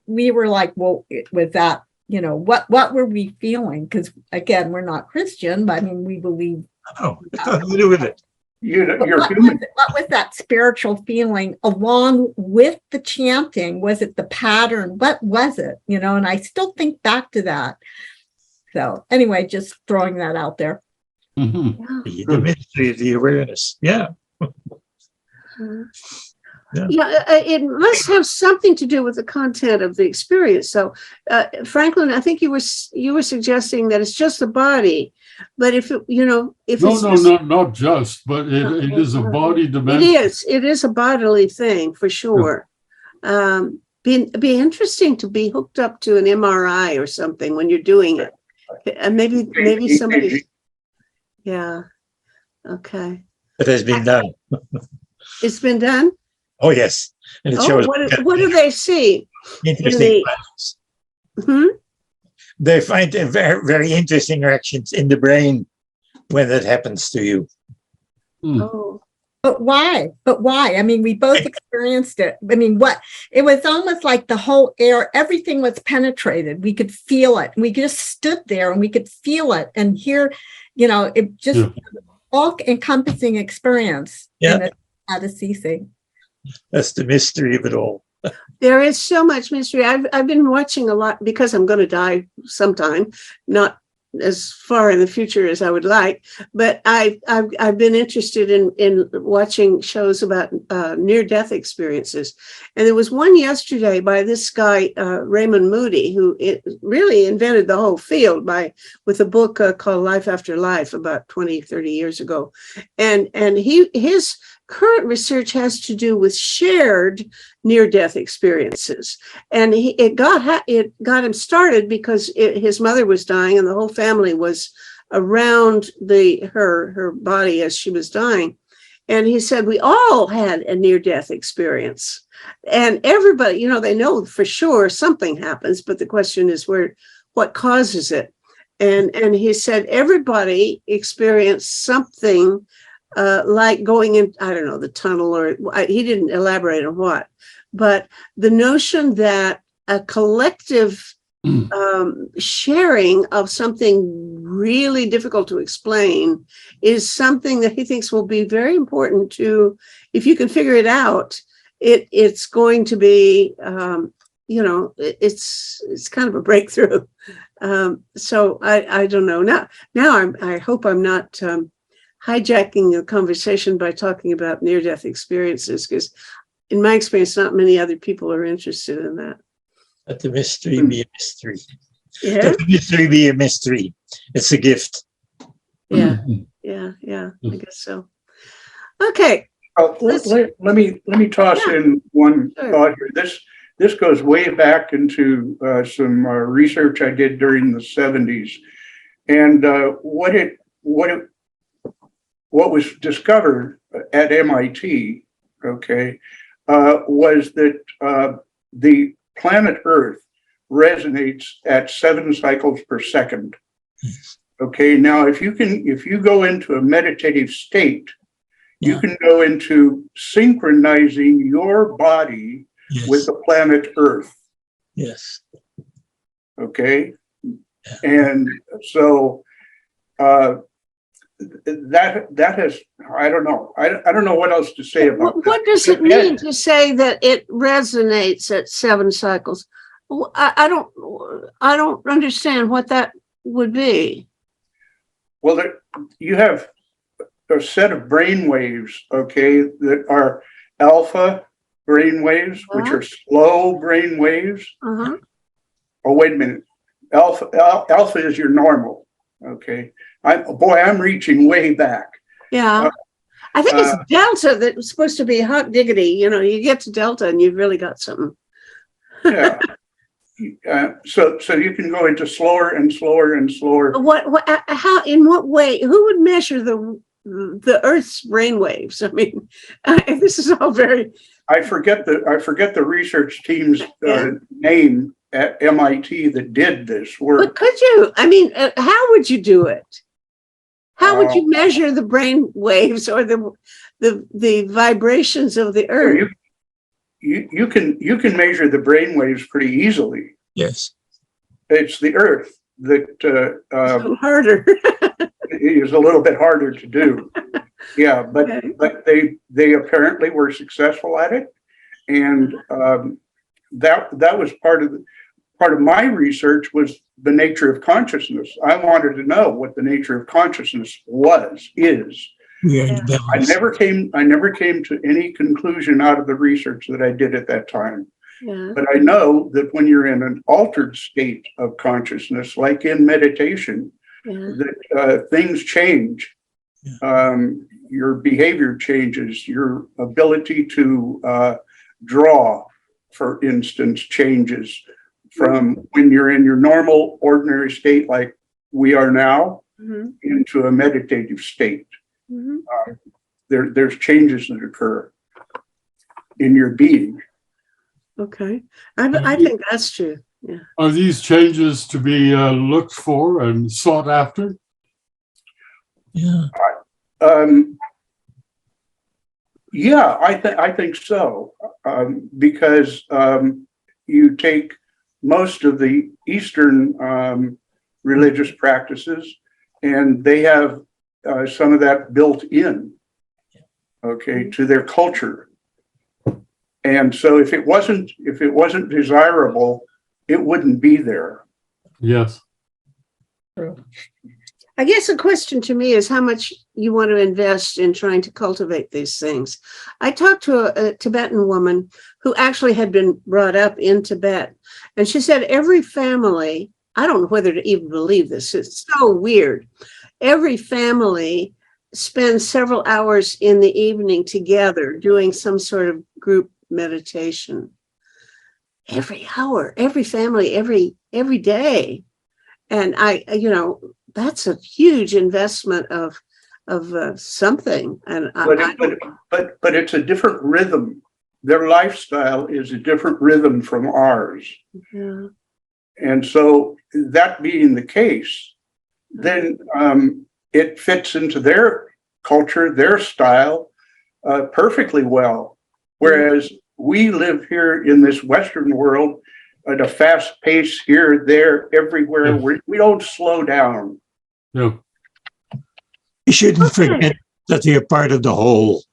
we were like, well, with that, you know, what were we feeling? Because again, we're not Christian, but I mean, we believe. Oh, it's nothing to do with it. What was that spiritual feeling along with the chanting? Was it the pattern? What was it? You know, and I still think back to that. So anyway, just throwing that out there. Mm-hmm. The mystery of the awareness. Yeah. Yeah, it must have something to do with the content of the experience. So, Franklin, I think you were suggesting that it's just the body, but if it, if No, it's no, just, not just, but it is a body dimension. it is a bodily thing for sure. Be interesting to be hooked up to an MRI or something when you're doing it, and maybe somebody. Yeah. Okay. It has been done. It's been done. Oh, yes. And it Oh, shows what do they see? interesting patterns. They find very, very interesting reactions in the brain when that happens to you. Oh. But why? I mean, we both experienced it. I mean, it was almost like the whole air, everything was penetrated. We could feel it. We just stood there and we could feel it and hear, it just all encompassing experience. Yeah. And it's not a ceasing. That's the mystery of it all. There is so much mystery. I've been watching a lot because I'm going to die sometime, not as far in the future as I would like, but I've been interested in watching shows about near-death experiences. And there was one yesterday by this guy, Raymond Moody, who really invented the whole field with a book called Life After Life about 20, 30 years ago. And his current research has to do with shared near-death experiences, and it got him started because his mother was dying, and the whole family was around her body as she was dying. And he said we all had a near-death experience, and everybody, they know for sure something happens, but the question is what causes it. And he said everybody experienced something. Like going in, I don't know, the tunnel, or he didn't elaborate on what, but the notion that a collective sharing of something really difficult to explain is something that he thinks will be very important to, if you can figure it out, it's going to be, it's kind of a breakthrough. So I don't know. Now I hope I'm not hijacking the conversation by talking about near-death experiences, because in my experience, not many other people are interested in that. Let the mystery be a mystery. Yeah. Let the mystery be a mystery. It's a gift. Yeah. I guess so. Okay. Let me toss in one thought here. This goes way back into some research I did during the 70s, and what was discovered at MIT, was that the planet Earth resonates at 7 cycles per second. Okay, now if you go into a meditative state, you can go into synchronizing your body with the planet Earth. Yes. Okay, and so that has, I don't know what else to say about that. What does it mean to say that it resonates at 7 cycles? I don't understand what that would be. Well, you have a set of brain waves, that are alpha brain waves, which are slow brain waves. Oh, wait a minute. Alpha is your normal. Okay. I'm reaching way back. Yeah. I think it's delta that was supposed to be hot diggity. You get to delta and you've really got something. Yeah. So you can go into slower and slower and slower. How, in what way, who would measure the Earth's brain waves? I mean, this is all very. I forget the research team's name at MIT that did this work. But could you? I mean, how would you do it? How would you measure the brain waves or the vibrations of the Earth? You can measure the brain waves pretty easily. Yes. It's the Earth that harder. is a little bit harder to do. Yeah, but they apparently were successful at it, and that was part of my research was the nature of consciousness. I wanted to know what the nature of consciousness is, We are in Yeah. I balance. never came to any conclusion out of the research that I did at that time. Yeah. But I know that when you're in an altered state of consciousness, like in meditation, Yeah. that things change. Your behavior changes. Your ability to draw, for instance, changes from when you're in your normal, ordinary state, like we are now, Mhm. into a meditative state. Mhm. There's changes that occur in your being. Okay. I think that's true. Yeah. Are these changes to be looked for and sought after? Yeah. Yeah, I think so, because you take most of the Eastern religious practices, and they have some of that built in, okay, to their culture. And so if it wasn't desirable, it wouldn't be there. Yes. I guess the question to me is how much you want to invest in trying to cultivate these things. I talked to a Tibetan woman who actually had been brought up in Tibet, and she said every family, I don't know whether to even believe this, it's so weird. Every family spends several hours in the evening together doing some sort of group meditation. Every hour, every family, every day. And that's a huge investment of something. And but it's a different rhythm. Their lifestyle is a different rhythm from ours. Yeah. And so that being the case, then it fits into their culture, their style perfectly well. Whereas we live here in this Western world at a fast pace here, there, everywhere. Yes. We don't slow down. Yeah. We shouldn't forget that we are part of the whole.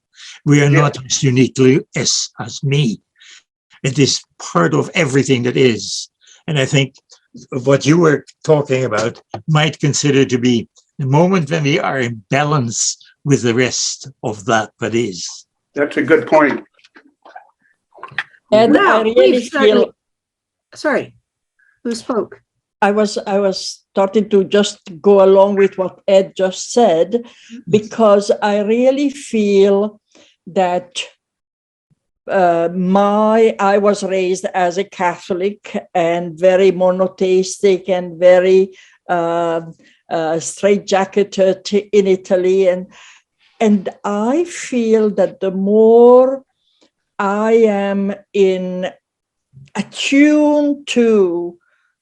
We are not as uniquely as me. It is part of everything that is. And I think what you were talking about might consider to be the moment when we are in balance with the rest of that is. That's a good point. And Well, I really we've certainly- feel Sorry, who spoke? I was starting to just go along with what Ed just said, because I really feel that I was raised as a Catholic and very monotheistic and very straitjacketed in Italy, and I feel that the more I am attuned to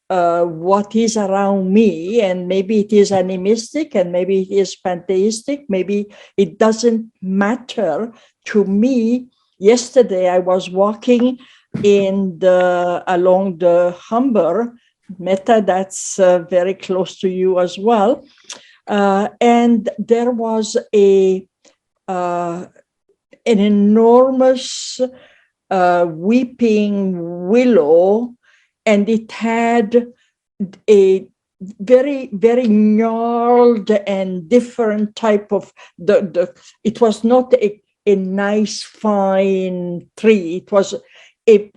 what is around me, and maybe it is animistic and maybe it is pantheistic, maybe it doesn't matter to me. Yesterday I was walking along the Humber, Meta, that's very close to you as well, and there was an enormous weeping willow, and it had a very, very gnarled and different type of it was not a nice fine tree. It was a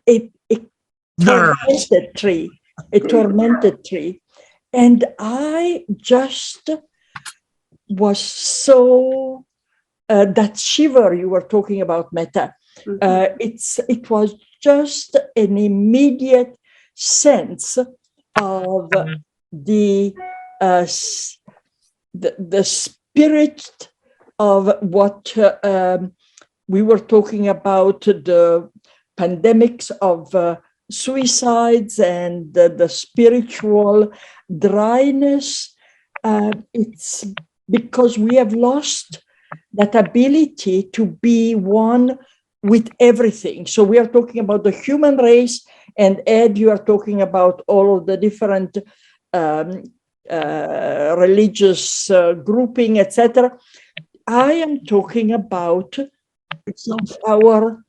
tormented tree, and I just was so that shiver you were talking about, Meta. It was just an immediate sense of the spirit of what we were talking about, the pandemics of suicides and the spiritual dryness. It's because we have lost that ability to be one with everything. So we are talking about the human race, and Ed, you are talking about all of the different religious grouping, etc. I am talking about our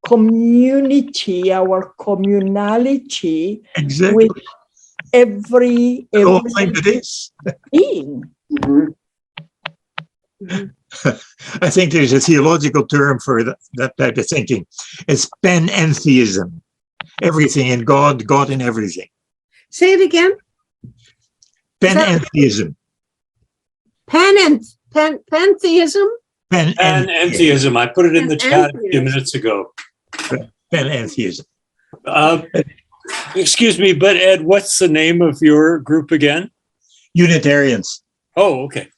community, our communality, Exactly. with every All like it is. being. Mhm. I think there's a theological term for that type of thinking. It's panentheism. Everything in God, God in everything. Say it again. Panentheism. Pantheism? Panentheism. I put it in the chat a few minutes ago. Panentheism. Excuse me, but Ed, what's the name of your group again? Unitarians. Oh, okay.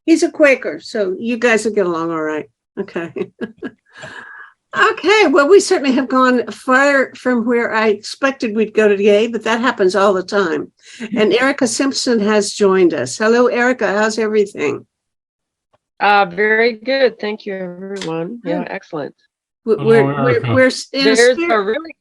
He's a Quaker, so you guys will get along all right. Okay. Okay, well, we certainly have gone far from where I expected we'd go today, but that happens all the time. And Erica Simpson has joined us. Hello, Erica. How's everything? Very good. Thank you, everyone. Yeah, excellent. We're in There's a really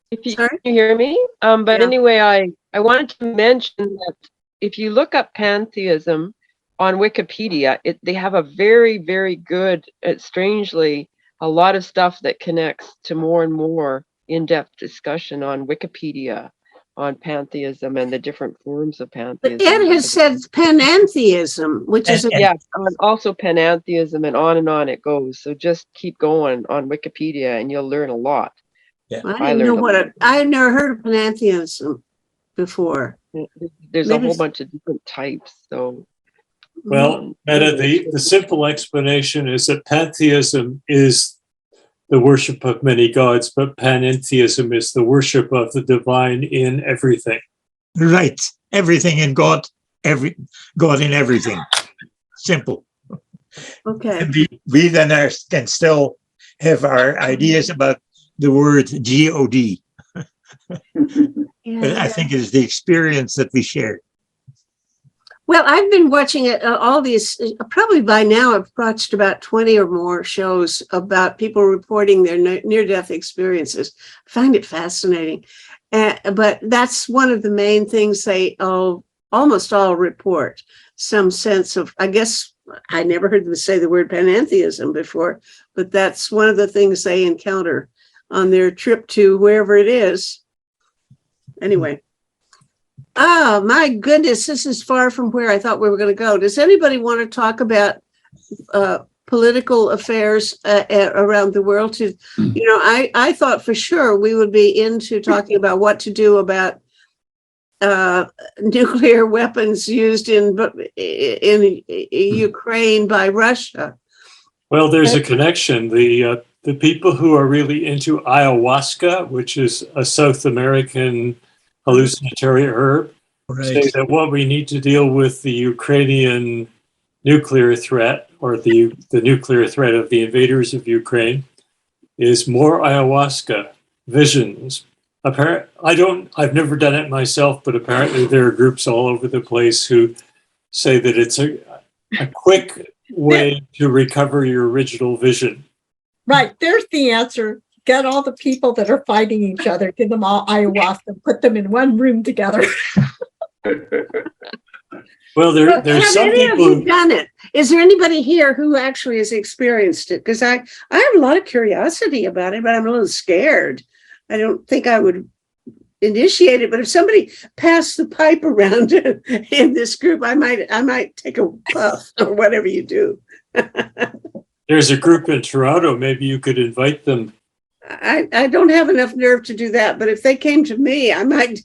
if you Sorry? can you hear me. But Yeah. anyway, I wanted to mention that if you look up pantheism on Wikipedia, they have a very, very good, strangely, a lot of stuff that connects to more and more in-depth discussion on Wikipedia on pantheism and the different forms of pantheism. But Ed has said panentheism, which is also panentheism, and on it goes. So just keep going on Wikipedia, and you'll learn a lot. Yeah. I didn't know I've never heard of panentheism before. There's Maybe a whole bunch of different types. So, well, Meta, the simple explanation is that pantheism is the worship of many gods, but panentheism is the worship of the divine in everything. Right. Everything in God, God in everything. Simple. Okay. And we then can still have our ideas about the word God. But I think it is the experience that we share. Well, I've been watching it, all these, probably by now I've watched about 20 or more shows about people reporting their near-death experiences. I find it fascinating. But that's one of the main things they almost all report, some sense of, I guess, I never heard them say the word panentheism before, but that's one of the things they encounter on their trip to wherever it is. Anyway. Oh, my goodness, this is far from where I thought we were going to go. Does anybody want to talk about political affairs around the world? I thought for sure we would be into talking about what to do about nuclear weapons used in Ukraine by Russia. Well, there's a connection. The people who are really into ayahuasca, which is a South American hallucinatory herb, say that what we need to deal with the Ukrainian nuclear threat, or the nuclear threat of the invaders of Ukraine, is more ayahuasca visions. I've never done it myself, but apparently there are groups all over the place who say that it's a quick way to recover your original vision. Right. There's the answer. Get all the people that are fighting each other, give them all ayahuasca, put them in one room together. Well, there's some people who've done it. Is there anybody here who actually has experienced it? Because I have a lot of curiosity about it, but I'm a little scared. I don't think I would initiate it, but if somebody passed the pipe around in this group, I might take a puff or whatever you do. There's a group in Toronto. Maybe you could invite them. I don't have enough nerve to do that, but if they came to me, I might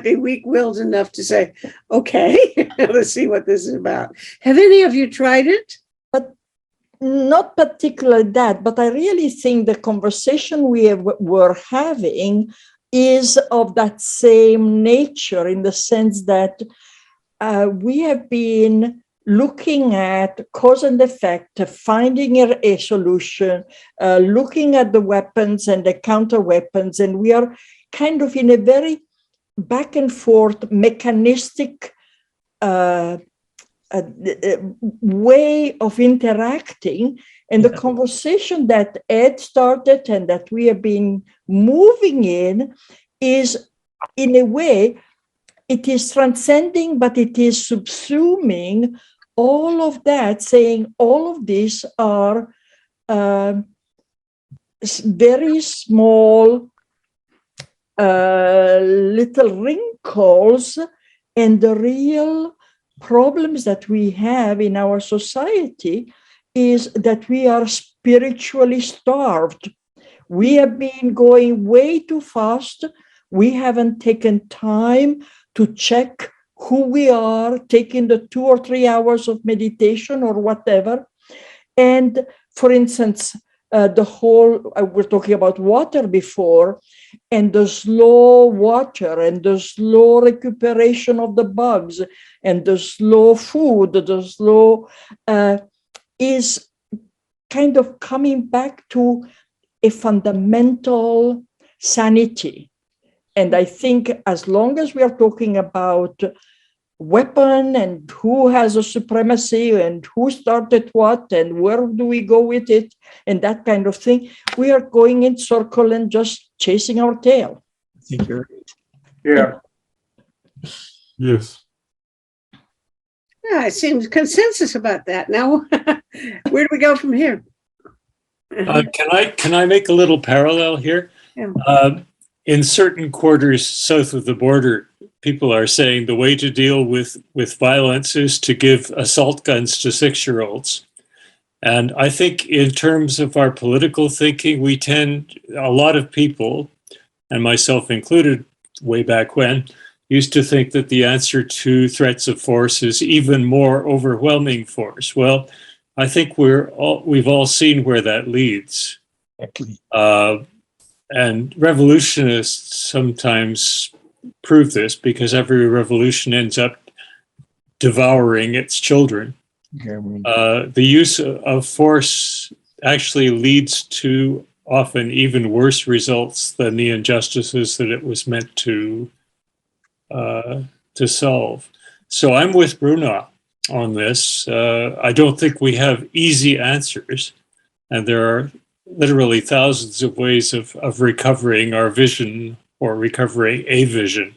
be weak-willed enough to say, okay, let's see what this is about. Have any of you tried it? But not particularly that, but I really think the conversation were having is of that same nature, in the sense that we have been looking at cause and effect, finding a solution, looking at the weapons and the counter weapons, and we are kind of in a very back and forth mechanistic way of interacting. And the conversation that Ed started and that we have been moving in is, in a way, it is transcending, but it is subsuming all of that, saying all of these are very small little wrinkles, and the real problems that we have in our society is that we are spiritually starved. We have been going way too fast. We haven't taken time to check who we are, taking the 2 or 3 hours of meditation or whatever. And for instance, we're talking about water before, and the slow water and the slow recuperation of the bugs and the slow food, the slow is kind of coming back to a fundamental sanity. And I think as long as we are talking about weapon and who has a supremacy and who started what and where do we go with it and that kind of thing, we are going in circle and just chasing our tail. I think you're right. Yeah. Yes. Yeah, it seems consensus about that. Now, where do we go from here? Can I make a little parallel here? Yeah. In certain quarters south of the border, people are saying the way to deal with violence is to give assault guns to 6-year-olds. And I think in terms of our political thinking, a lot of people, and myself included way back when, used to think that the answer to threats of force is even more overwhelming force. Well, I think we've all seen where that leads. Exactly. And revolutionists sometimes prove this because every revolution ends up devouring its children. The use of force actually leads to often even worse results than the injustices that it was meant to solve. So I'm with Bruno on this. I don't think we have easy answers, and there are literally thousands of ways of recovering our vision or recovering a vision.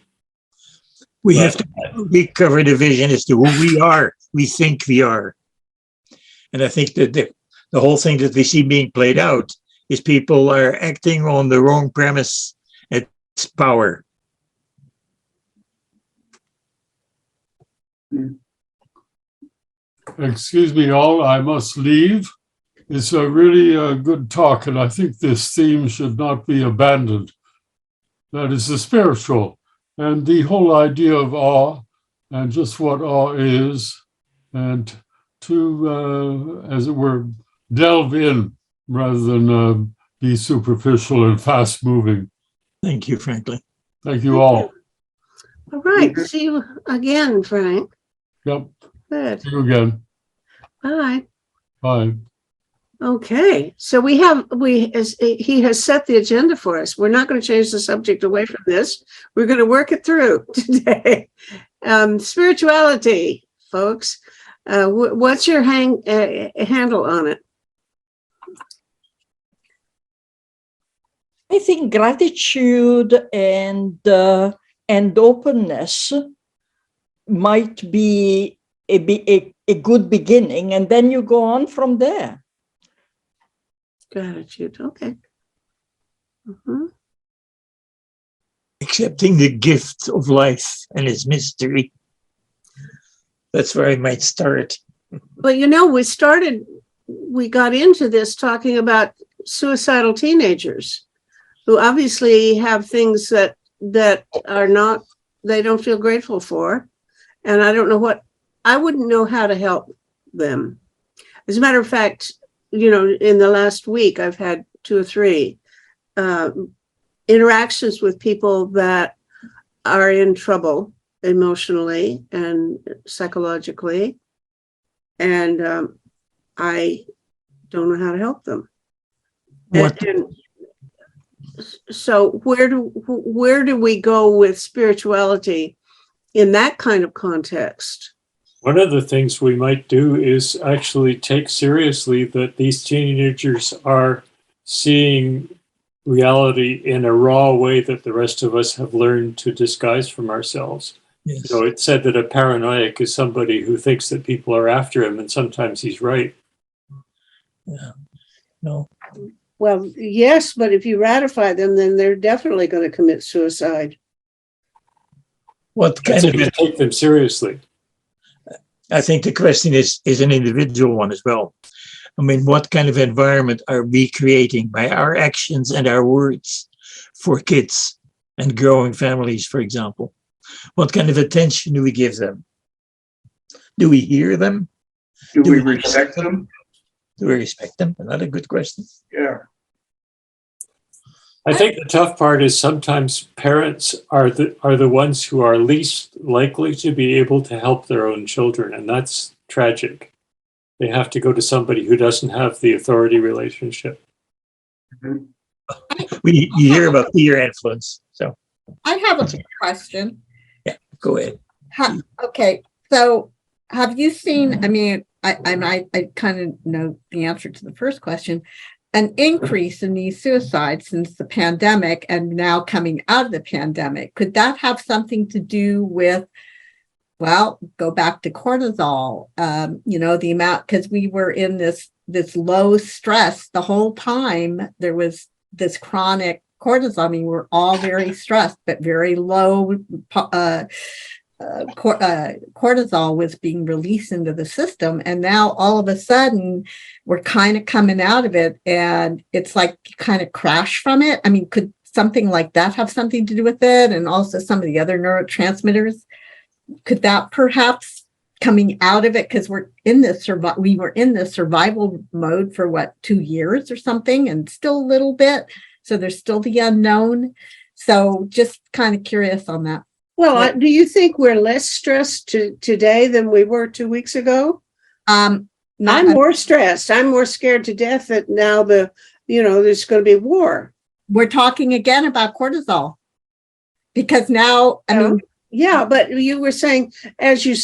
We have to recover the vision as to who we are, we think we are. And I think that the whole thing that we see being played out is people are acting on the wrong premise. It's power. Excuse me all, I must leave. It's a really good talk, and I think this theme should not be abandoned. That is the spiritual, and the whole idea of awe, and just what awe is, and to, as it were, delve in rather than be superficial and fast-moving. Thank you, Franklin. Thank you all. All right. See you again, Frank. Yep. Good. See you again. Bye. Bye. Okay, so he has set the agenda for us. We're not going to change the subject away from this. We're going to work it through today. Spirituality, folks. What's your handle on it? I think gratitude and openness might be a good beginning, and then you go on from there. Gratitude, okay. Mm-hmm. Accepting the gift of life and its mystery. That's where I might start. Well, we got into this talking about suicidal teenagers who obviously have things that are not, they don't feel grateful for. And I wouldn't know how to help them. As a matter of fact, in the last week, I've had 2 or 3 interactions with people that are in trouble emotionally and psychologically, and I don't know how to help them. And so where do we go with spirituality in that kind of context? One of the things we might do is actually take seriously that these teenagers are seeing reality in a raw way that the rest of us have learned to disguise from ourselves. Yes. It's said that a paranoiac is somebody who thinks that people are after him, and sometimes he's right. Yeah. No. Well, yes, but if you ratify them, then they're definitely going to commit suicide. What kind So of you take them seriously. I think the question is an individual one as well. I mean, what kind of environment are we creating by our actions and our words for kids and growing families, for example? What kind of attention do we give them? Do we hear them? Do we respect them? Do we respect them? Another good question. Yeah. I think the tough part is sometimes parents are the ones who are least likely to be able to help their own children, and that's tragic. They have to go to somebody who doesn't have the authority relationship. Mhm. You hear about peer influence. So I have a question. yeah, go ahead. Okay, so have you seen, I mean, I kind of know the answer to the first question, an increase in these suicides since the pandemic and now coming out of the pandemic. Could that have something to do with, well, go back to cortisol, the amount, because we were in this low stress the whole time. There was this chronic cortisol. I mean, we're all very stressed, but very low cortisol was being released into the system. And now all of a sudden we're kind of coming out of it and it's like you kind of crash from it. I mean, could something like that have something to do with it? And also some of the other neurotransmitters, could that perhaps coming out of it, because we were in this survival mode for 2 years or something, and still a little bit. So there's still the unknown. So just kind of curious on that. Well, do you think we're less stressed today than we were 2 weeks ago? I'm more stressed. I'm more scared to death that now there's going to be war. We're talking again about cortisol because now, I mean, yeah, but you were saying as your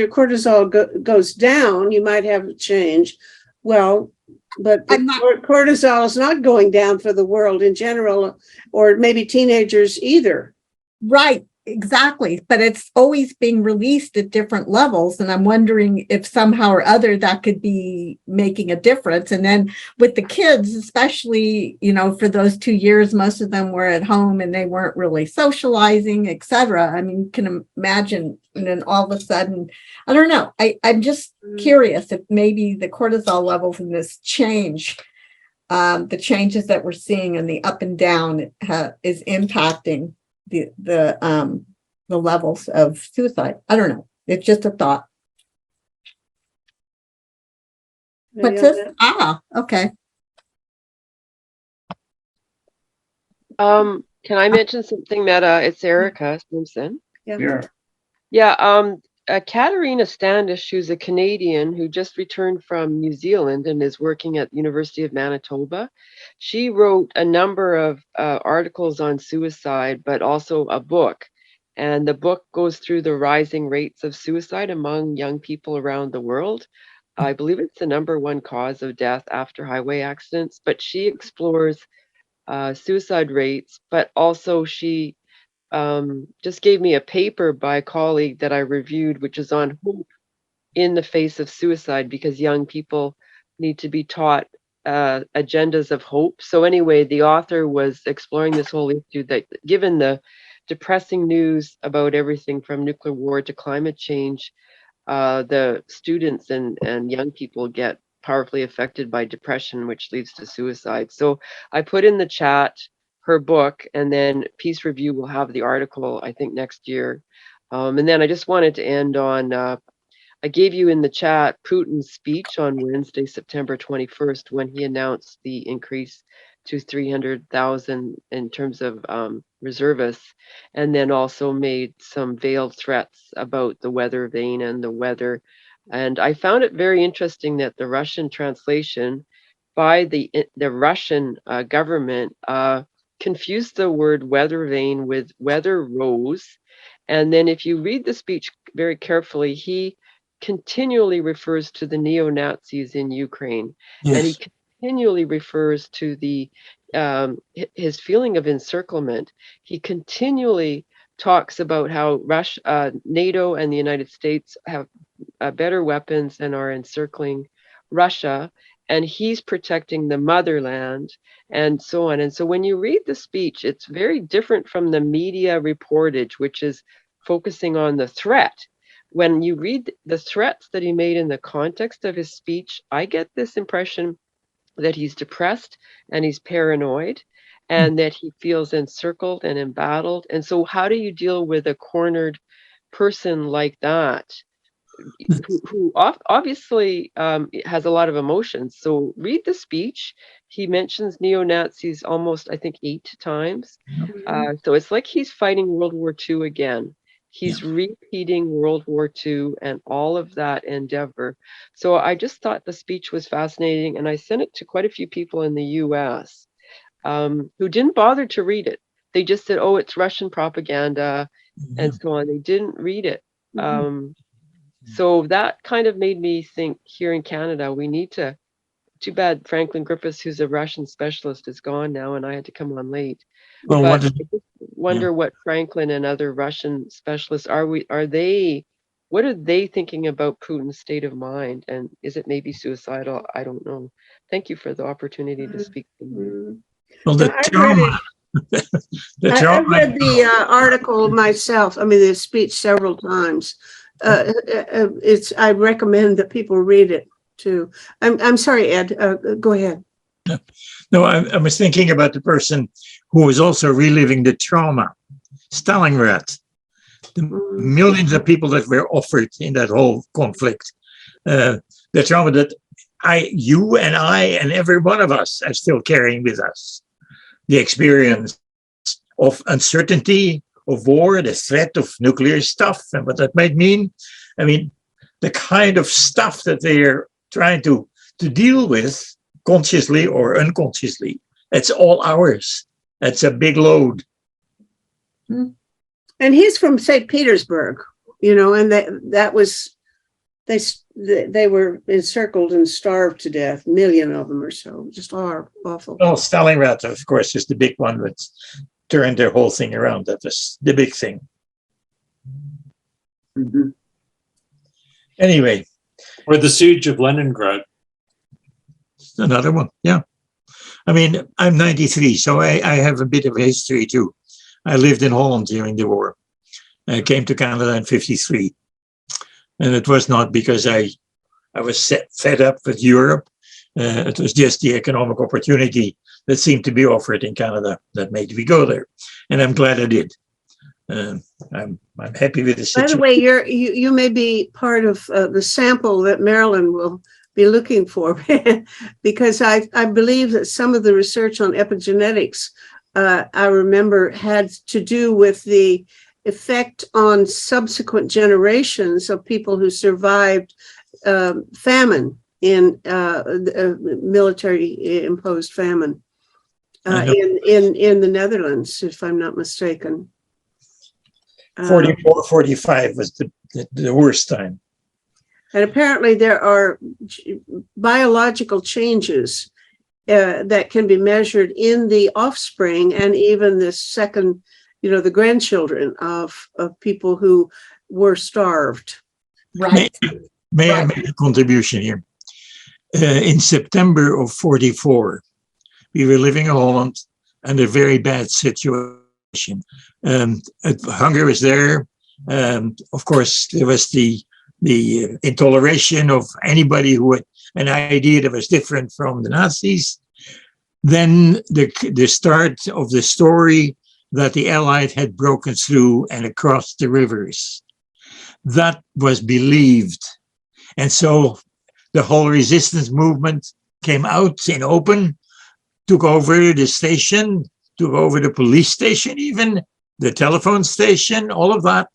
cortisol goes down, you might have a change. Well, but cortisol is not going down for the world in general, or maybe teenagers either. Right. Exactly. But it's always being released at different levels. And I'm wondering if somehow or other that could be making a difference. And then with the kids, especially, for those 2 years, most of them were at home and they weren't really socializing, etc. I mean, you can imagine, and then all of a sudden, I don't know. I'm just curious if maybe the cortisol levels in this change, the changes that we're seeing and the up and down is impacting the levels of suicide. I don't know. It's just a thought. What's this? Okay. Can I mention something, Meta? It's Erica Simpson. Yeah. Yeah. Katarina Standish, who's a Canadian who just returned from New Zealand and is working at the University of Manitoba. She wrote a number of articles on suicide, but also a book. And the book goes through the rising rates of suicide among young people around the world. I believe it's the #1 cause of death after highway accidents, but she explores suicide rates, but also she just gave me a paper by a colleague that I reviewed, which is on hope in the face of suicide, because young people need to be taught agendas of hope. So anyway, the author was exploring this whole issue that given the depressing news about everything from nuclear war to climate change, the students and young people get powerfully affected by depression, which leads to suicide. So I put in the chat her book, and then Peace Review will have the article, I think, next year. And then I just wanted to end on, I gave you in the chat Putin's speech on Wednesday, September 21st, when he announced the increase to 300,000 in terms of reservists, and then also made some veiled threats about the weather vane and the weather. And I found it very interesting that the Russian translation by the Russian government confused the word weather vane with weather rose. And then if you read the speech very carefully, he continually refers to the neo-Nazis in Ukraine. Yes. And he continually refers to the his feeling of encirclement. He continually talks about how NATO and the United States have better weapons and are encircling Russia, and he's protecting the motherland, and so on. And so when you read the speech, it's very different from the media reportage, which is focusing on the threat. when you read the threats that he made in the context of his speech, I get this impression that he's depressed and he's paranoid and that he feels encircled and embattled. And so how do you deal with a cornered person like that, who obviously has a lot of emotions? So read the speech. He mentions neo-Nazis almost, I think, 8 times. So it's like he's fighting World War II again. He's repeating World War II and all of that endeavor. So I just thought the speech was fascinating, and I sent it to quite a few people in the US who didn't bother to read it. They just said, oh, it's Russian propaganda, and so on. They didn't read it. So that kind of made me think, here in Canada, we need to, too bad Franklin Griffiths, who's a Russian specialist, is gone now, and I had to come on late. Well, But what I is, just wonder what Franklin and other Russian specialists what are they thinking about Putin's state of mind? And is it maybe suicidal? I don't know. Thank you for the opportunity to speak. well, the I've read trauma, it. the I've trauma, read the article myself. I mean, the speech several times. I recommend that people read it too. I'm sorry, Ed. Go ahead. no, I was thinking about the person who was also reliving the trauma, Stalingrad, the millions of people that were offered in that whole conflict, the trauma that you and I and every one of us are still carrying with us. The experience of uncertainty, of war, the threat of nuclear stuff, and what that might mean. I mean, the kind of stuff that they're trying to deal with, consciously or unconsciously, it's all ours. That's a big load. And he's from St. Petersburg, and that was, they were encircled and starved to death, 1 million of them or so, just awful. Well, Stalingrad, of course, is the big one that turned their whole thing around. That was the big thing. Anyway. Or the Siege of Leningrad. Another one, yeah. I mean, I'm 93, so I have a bit of a history too. I lived in Holland during the war. I came to Canada in 53. And it was not because I was fed up with Europe. It was just the economic opportunity that seemed to be offered in Canada that made me go there. And I'm glad I did. I'm happy with the situation. By the way, you may be part of the sample that Marilyn will be looking for, because I believe that some of the research on epigenetics, I remember, had to do with the effect on subsequent generations of people who survived famine in military imposed famine in the Netherlands, if I'm not mistaken. 44, 45 was the worst time. And apparently there are biological changes that can be measured in the offspring and even the second, the grandchildren of people who were starved. Right. May I make a contribution here? In September of 44, we were living in Holland and a very bad situation. Hunger was there. Of course, there was the intoleration of anybody who had an idea that was different from the Nazis. Then the start of the story that the Allies had broken through and across the rivers. That was believed. And so the whole resistance movement came out in open, took over the station, took over the police station even, the telephone station, all of that.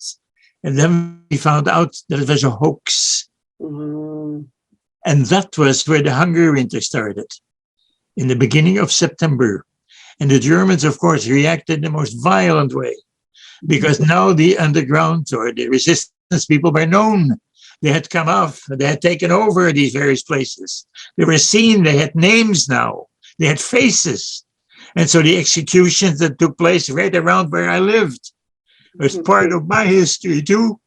And then we found out that it was a hoax. Mm-hmm. And that was where the hunger winter started, in the beginning of September. And the Germans, of course, reacted in the most violent way, because now the underground or the resistance people were known. They had come off, they had taken over these various places. They were seen, they had names now, they had faces. And so the executions that took place right around where I lived was part of my history too.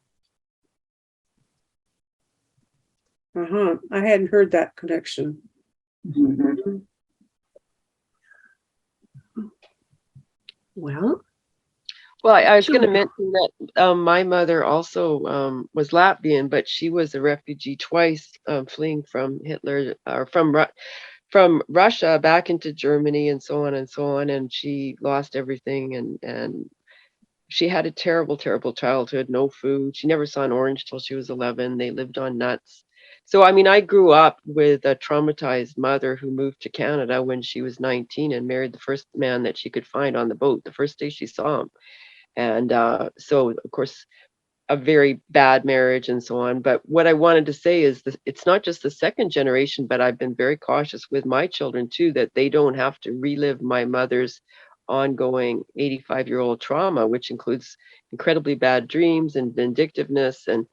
I hadn't heard that connection. Mm-hmm. Well, Well, I was going to mention that my mother also was Latvian, but she was a refugee twice, fleeing from Hitler or from Russia back into Germany and so on and so on. And she lost everything, and she had a terrible, terrible childhood. No food. She never saw an orange till she was 11. They lived on nuts. So, I mean, I grew up with a traumatized mother who moved to Canada when she was 19 and married the first man that she could find on the boat the first day she saw him. And so, of course, a very bad marriage and so on. But what I wanted to say is that it's not just the second generation, but I've been very cautious with my children too, that they don't have to relive my mother's ongoing 85-year-old trauma, which includes incredibly bad dreams and vindictiveness and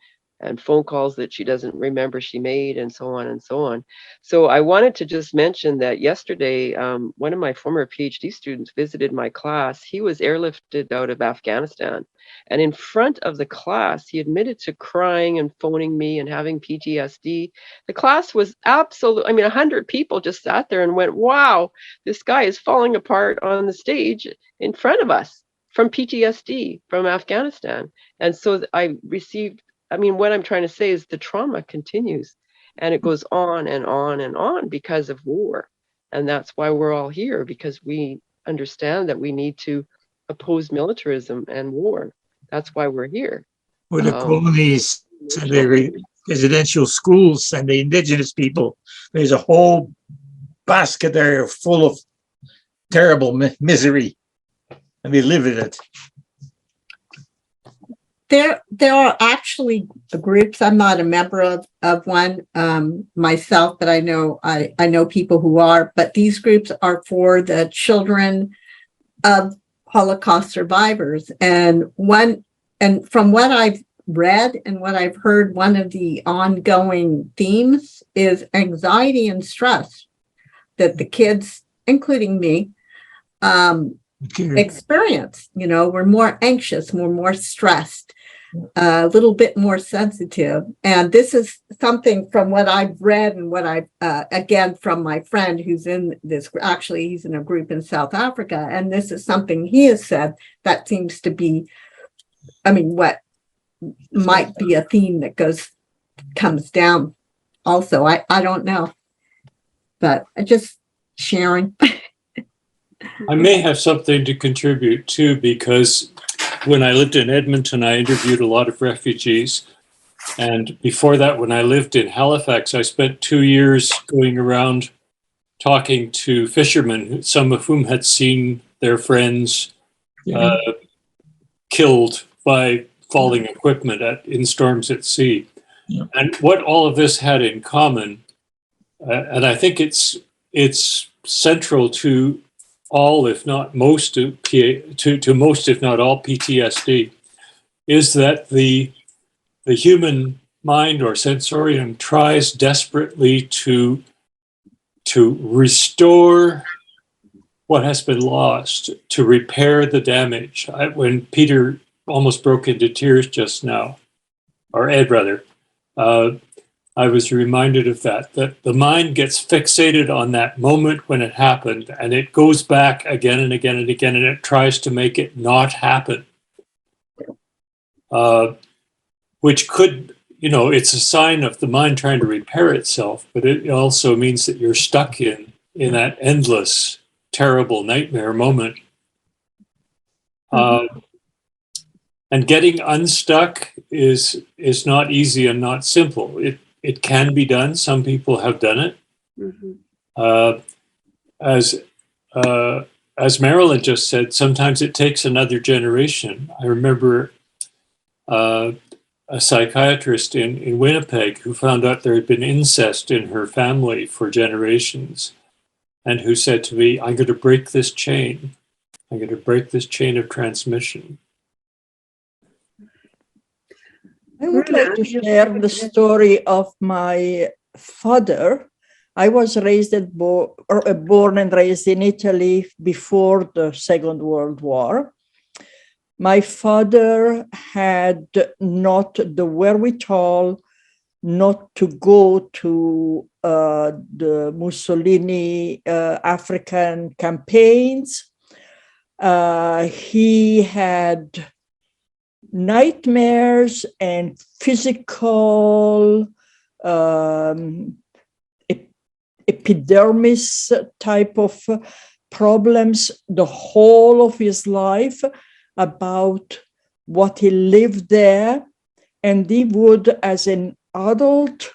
phone calls that she doesn't remember she made, and so on and so on. So I wanted to just mention that yesterday, one of my former PhD students visited my class. He was airlifted out of Afghanistan. And in front of the class, he admitted to crying and phoning me and having PTSD. The class was absolute. I mean, 100 people just sat there and went, wow, this guy is falling apart on the stage in front of us from PTSD from Afghanistan. And so I received, I mean, what I'm trying to say is the trauma continues and it goes on and on and on because of war. And that's why we're all here, because we understand that we need to oppose militarism and war. That's why we're here. With the colonies and the residential schools and the indigenous people, there's a whole basket there full of terrible misery, and we live in it. There are actually groups. I'm not a member of one myself, but I know people who are. But these groups are for the children of Holocaust survivors, and from what I've read and what I've heard, one of the ongoing themes is anxiety and stress that the kids, including me, experience. You know, we're more anxious, we're more stressed, a little bit more sensitive. And this is something from what I've read and what I've, again, from my friend who's in this, actually, he's in a group in South Africa. And this is something he has said that seems to be, I mean, what might be a theme that comes down also. I don't know, but I just sharing. I may have something to contribute too, because when I lived in Edmonton, I interviewed a lot of refugees. And before that, when I lived in Halifax, I spent 2 years going around talking to fishermen, some of whom had seen their friends killed by falling equipment in storms at sea. Yeah. And what all of this had in common, and I think it's central to all, if not most, to most, if not all PTSD, is that the human mind or sensorium tries desperately to restore what has been lost, to repair the damage. When Peter almost broke into tears just now, or Ed rather, I was reminded of that the mind gets fixated on that moment when it happened, and it goes back again and again and again, and it tries to make it not happen. Which could, it's a sign of the mind trying to repair itself, but it also means that you're stuck in that endless, terrible nightmare moment. And getting unstuck is not easy and not simple. It can be done. Some people have done it. Mm-hmm. As Marilyn just said, sometimes it takes another generation. I remember a psychiatrist in Winnipeg who found out there had been incest in her family for generations, and who said to me, I'm going to break this chain. I'm going to break this chain of transmission. I would like to share the story of my father. I was born and raised in Italy before the Second World War. My father had not the wherewithal not to go to the Mussolini African campaigns. He had nightmares and physical epidermis type of problems the whole of his life about what he lived there. And he would, as an adult,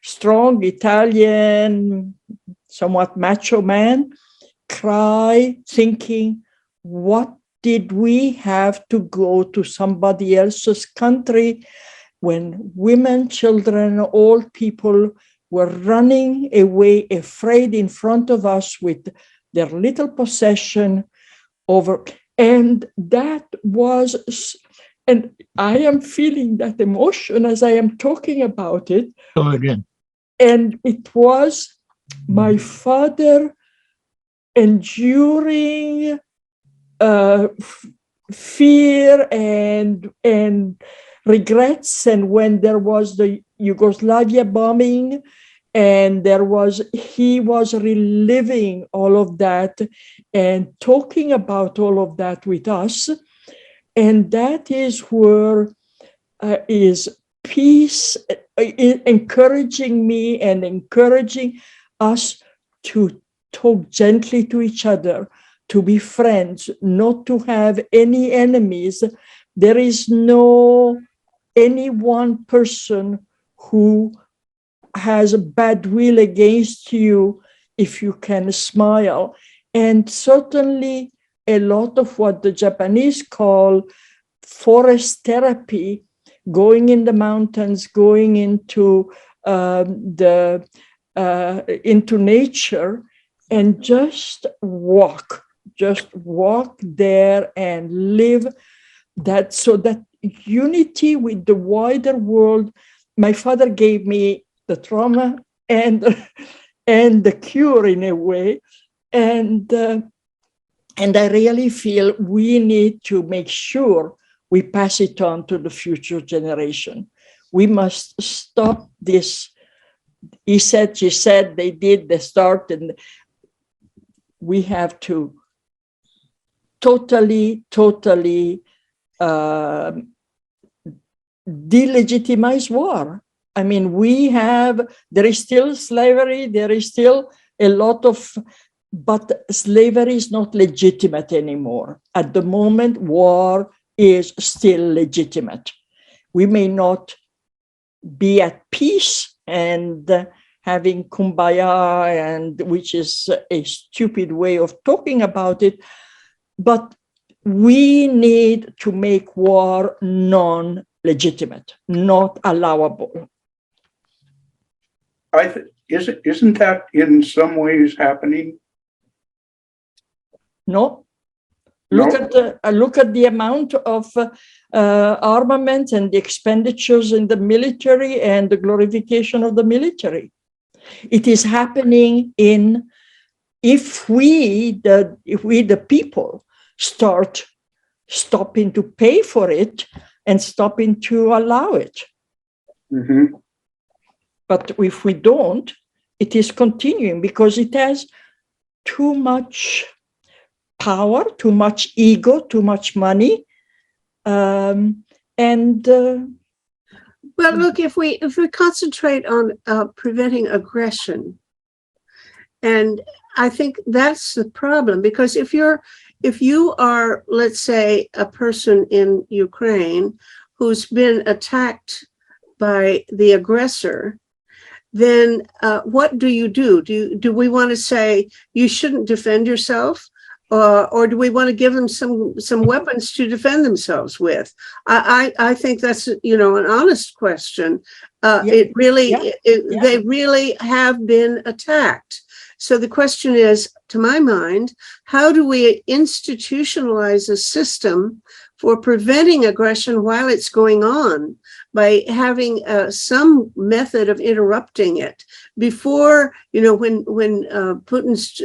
strong Italian, somewhat macho man, cry, thinking, what did we have to go to somebody else's country when women, children, old people were running away afraid in front of us with their little possession over. And that was, and I am feeling that emotion as I am talking about it. Go again. And it was my father enduring fear and regrets. And when there was the Yugoslavia bombing, and he was reliving all of that and talking about all of that with us. And that is where is peace, encouraging me and encouraging us to talk gently to each other, to be friends, not to have any enemies. There is no any one person who has a bad will against you if you can smile. And certainly a lot of what the Japanese call forest therapy, going in the mountains, going into into nature, and just walk there and live that, so that unity with the wider world. My father gave me the trauma and the cure in a way, and I really feel we need to make sure we pass it on to the future generation. We must stop this. He said, she said, they did, they start, and we have to totally delegitimize war. I mean, there is still slavery, there is still a lot of, but slavery is not legitimate anymore. At the moment, war is still legitimate. We may not be at peace and having kumbaya, and which is a stupid way of talking about it, but we need to make war non-legitimate, not allowable. Isn't that in some ways happening? No. No? Look at the amount of armament and the expenditures in the military and the glorification of the military. It is happening if we the people start stopping to pay for it and stopping to allow it. Mm-hmm. But if we don't, it is continuing because it has too much power, too much ego, too much money, Well, look, if we concentrate on preventing aggression, and I think that's the problem, because if you are, let's say, a person in Ukraine who's been attacked by the aggressor, then what do? Do we want to say you shouldn't defend yourself? Or do we want to give them some weapons to defend themselves with? I think that's an honest question. They really have been attacked. So the question is, to my mind, how do we institutionalize a system for preventing aggression while it's going on by having some method of interrupting it before, when Putin's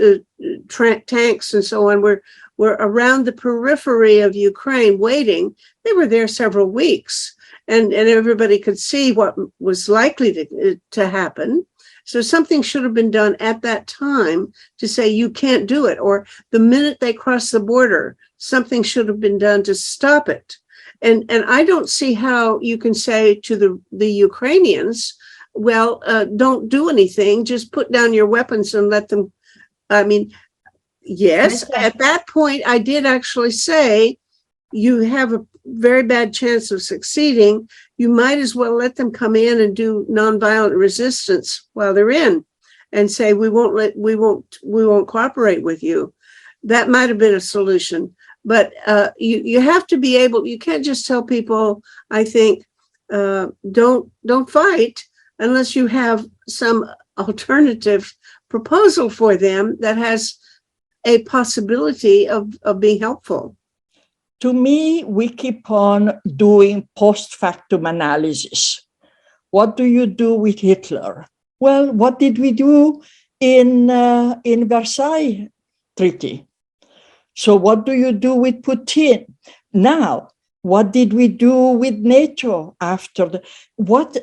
tanks and so on were around the periphery of Ukraine waiting. They were there several weeks, and everybody could see what was likely to happen. So something should have been done at that time to say you can't do it. Or the minute they cross the border, something should have been done to stop it. And I don't see how you can say to the Ukrainians, well, don't do anything, just put down your weapons and let them. I mean, yes, at that point, I did actually say you have a very bad chance of succeeding. You might as well let them come in and do nonviolent resistance while they're in, and say we won't cooperate with you. That might have been a solution, but you have to be able. You can't just tell people, I think, don't fight unless you have some alternative proposal for them that has a possibility of being helpful. To me, we keep on doing post factum analysis. What do you do with Hitler? Well, what did we do in Versailles Treaty? So what do you do with Putin? Now, what did we do with NATO after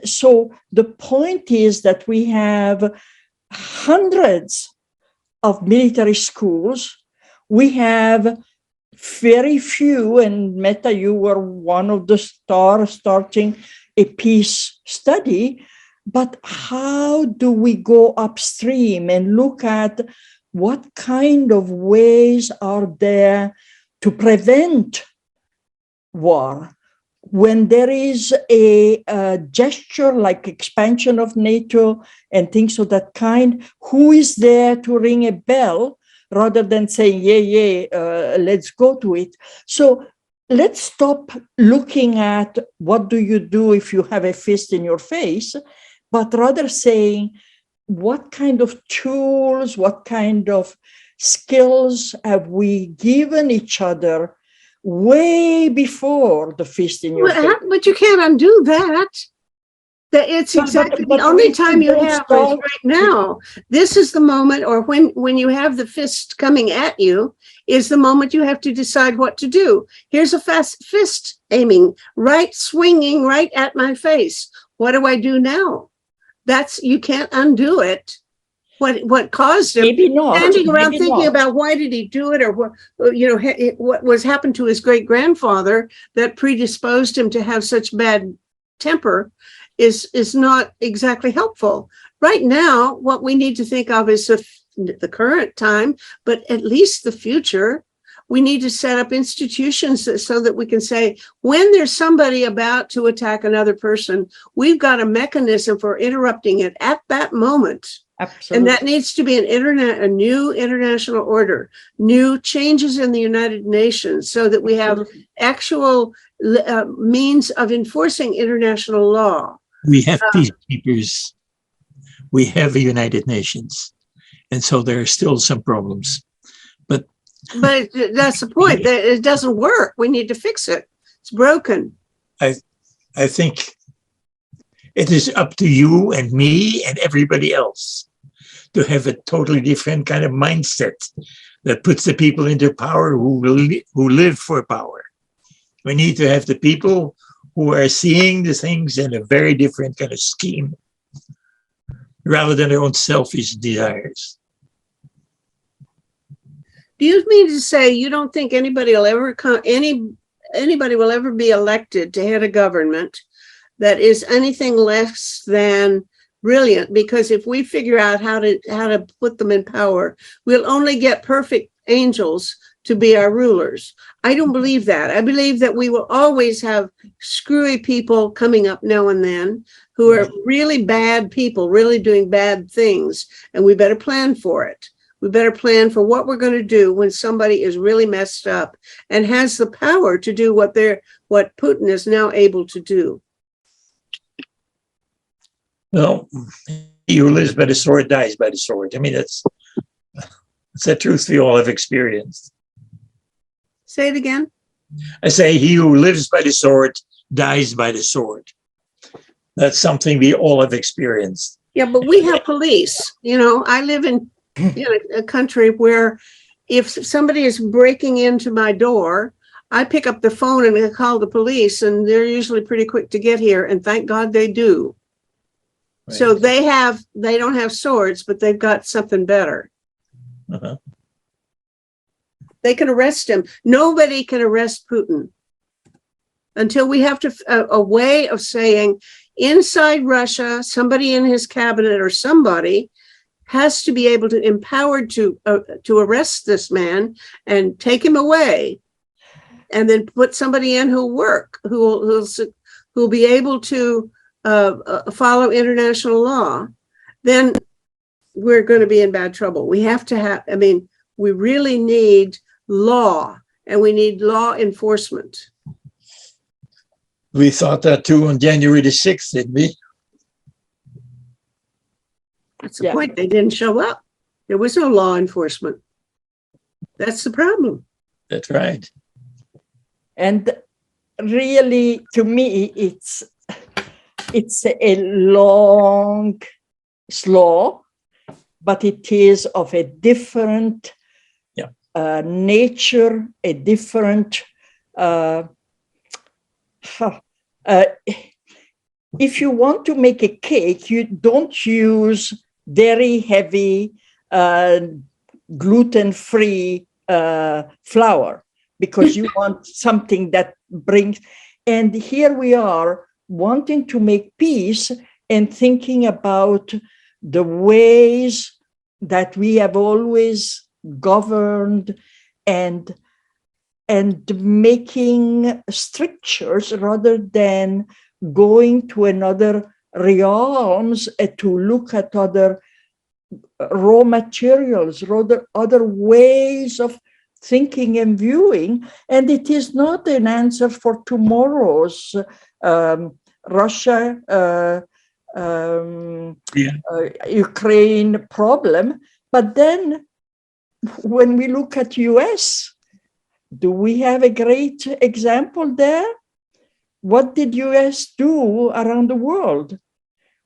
So the point is that we have hundreds of military schools. We have very few, and Meta, you were one of the stars starting a peace study, but how do we go upstream and look at what kind of ways are there to prevent war? When there is a gesture like expansion of NATO and things of that kind, who is there to ring a bell rather than saying, let's go to it? So let's stop looking at what do you do if you have a fist in your face, but rather saying, what kind of tools, what kind of skills have we given each other way before the fist in your face? But you can't undo that. It's exactly the only time you have is right now. This is the moment, or when you have the fist coming at you, is the moment you have to decide what to do. Here's a fast fist aiming, swinging right at my face. What do I do now? You can't undo it. What caused him? Maybe not. Standing around thinking about why did he do it, or what was happened to his great grandfather that predisposed him to have such bad temper is not exactly helpful. Right now, what we need to think of is the current time, but at least the future. We need to set up institutions so that we can say, when there's somebody about to attack another person, we've got a mechanism for interrupting it at that moment. Absolutely. And that needs to be a new international order, new changes in the United Nations, so that we have actual means of enforcing international law. We have peacekeepers. We have the United Nations. And so there are still some problems. But that's the point. It doesn't work. We need to fix it. It's broken. I think it is up to you and me and everybody else to have a totally different kind of mindset that puts the people into power who live for power. We need to have the people who are seeing the things in a very different kind of scheme, rather than their own selfish desires. Do you mean to say you don't think anybody will ever be elected to head a government that is anything less than brilliant? Because if we figure out how to put them in power, we'll only get perfect angels to be our rulers. I don't believe that. I believe that we will always have screwy people coming up now and then who are really bad people, really doing bad things, and we better plan for it. We better plan for what we're going to do when somebody is really messed up and has the power to do what Putin is now able to do. Well, he who lives by the sword dies by the sword. I mean, it's a truth we all have experienced. Say it again. I say, he who lives by the sword dies by the sword. That's something we all have experienced. Yeah, but we have police. I live in a country where if somebody is breaking into my door, I pick up the phone and I call the police, and they're usually pretty quick to get here. And thank God they do. So Right. they don't have swords, but they've got something better. Uh-huh. They can arrest him. Nobody can arrest Putin until we have a way of saying inside Russia, somebody in his cabinet or somebody has to be able to empowered to arrest this man and take him away, and then put somebody in who'll work, who'll be able to follow international law. Then we're going to be in bad trouble. We have to have. I mean, we really need law, and we need law enforcement. We thought that too on January the 6th, didn't we? That's the point. They didn't show up. There was no law enforcement. That's the problem. That's right. And really, to me, it's a long, slow, but it is of a different nature, a different. If you want to make a cake, you don't use very heavy, gluten-free flour, because you want something that brings. And here we are wanting to make peace and thinking about the ways that we have always governed and making strictures rather than going to another realms to look at other raw materials, rather other ways of thinking and viewing. And it is not an answer for tomorrow's Russia, Ukraine problem. But then when we look at US, do we have a great example there? What did US do around the world?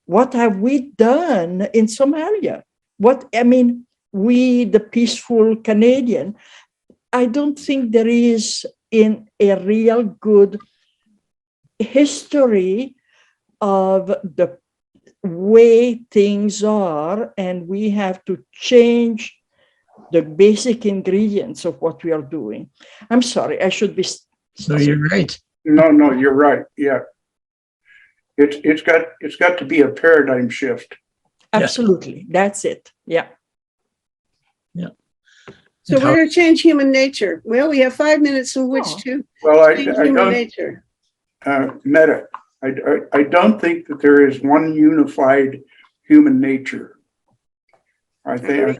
What have we done in Somalia? We, the peaceful Canadian, I don't think there is in a real good history of the way things are, and we have to change the basic ingredients of what we are doing. I'm sorry, I should be. No, you're right. No, you're right. Yeah. It's got to be a paradigm shift. Absolutely. That's it. Yeah. Yeah. So we're going to change human nature. Well, we have 5 minutes in which to change human nature. Meta, I don't think that there is one unified human nature. I think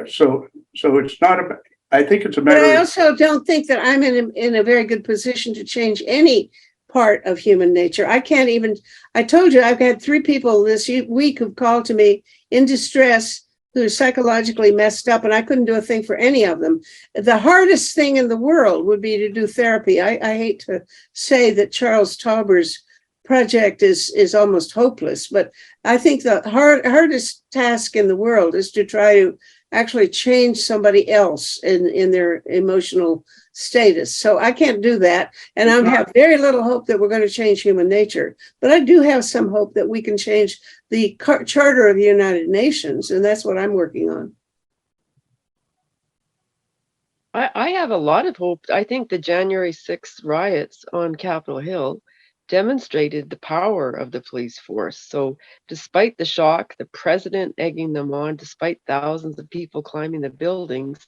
so it's not about, I think it's a matter. But I also don't think that I'm in a very good position to change any part of human nature. I can't even, I told you, I've had 3 people this week who've called to me in distress, who are psychologically messed up, and I couldn't do a thing for any of them. The hardest thing in the world would be to do therapy. I hate to say that Charles Tauber's project is almost hopeless, but I think the hardest task in the world is to try to actually change somebody else in their emotional status. So I can't do that. And I have very little hope that we're going to change human nature. But I do have some hope that we can change the Charter of the United Nations. And that's what I'm working on. I have a lot of hope. I think the January 6th riots on Capitol Hill demonstrated the power of the police force. So despite the shock, the president egging them on, despite thousands of people climbing the buildings,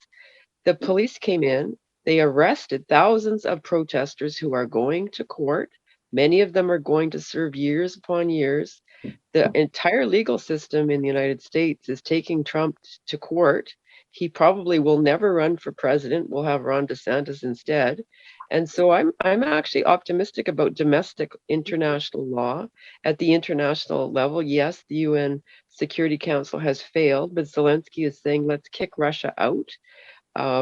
the police came in, they arrested thousands of protesters who are going to court. Many of them are going to serve years upon years. The entire legal system in the United States is taking Trump to court. He probably will never run for president. We'll have Ron DeSantis instead. And so I'm actually optimistic about domestic international law at the international level. Yes, the UN Security Council has failed, but Zelensky is saying, let's kick Russia out.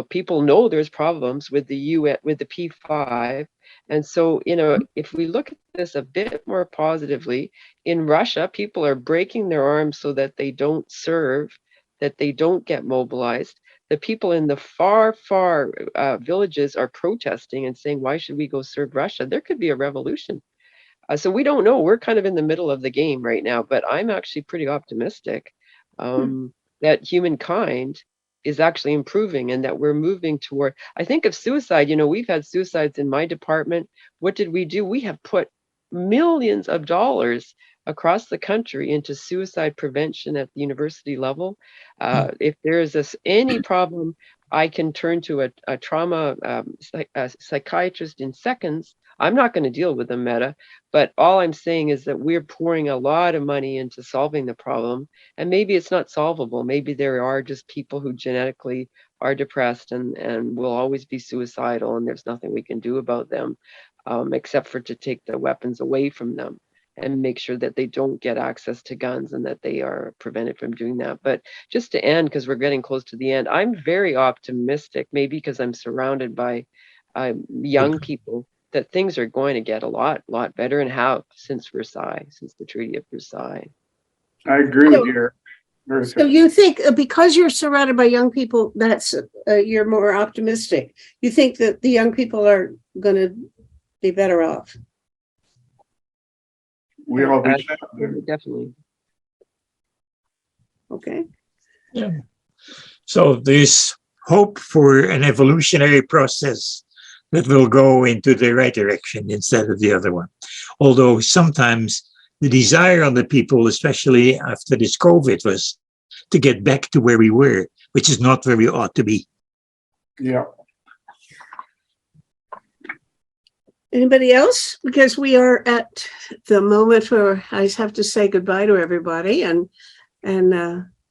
People know there's problems with the UN, with the P5. And so, if we look at this a bit more positively, in Russia, people are breaking their arms so that they don't serve, that they don't get mobilized. The people in the far villages are protesting and saying, why should we go serve Russia? There could be a revolution. So we don't know. We're kind of in the middle of the game right now, but I'm actually pretty optimistic that humankind is actually improving and that we're moving toward. I think of suicide, we've had suicides in my department. What did we do? We have put millions of dollars across the country into suicide prevention at the university level. If there is any problem, I can turn to a trauma psychiatrist in seconds. I'm not going to deal with the meta, but all I'm saying is that we're pouring a lot of money into solving the problem. And maybe it's not solvable. Maybe there are just people who genetically are depressed and will always be suicidal, and there's nothing we can do about them except for to take the weapons away from them and make sure that they don't get access to guns and that they are prevented from doing that. But just to end, because we're getting close to the end, I'm very optimistic, maybe because I'm surrounded by young people, that things are going to get a lot better and have since Versailles, since the Treaty of Versailles. I agree with you. So you think because you're surrounded by young people, that's you're more optimistic. You think that the young people are going to be better off? We always have definitely. Okay. Yeah. So there's hope for an evolutionary process that will go into the right direction instead of the other one. Although sometimes the desire on the people, especially after this COVID, was to get back to where we were, which is not where we ought to be. Yeah. Anybody else? Because we are at the moment where I have to say goodbye to everybody and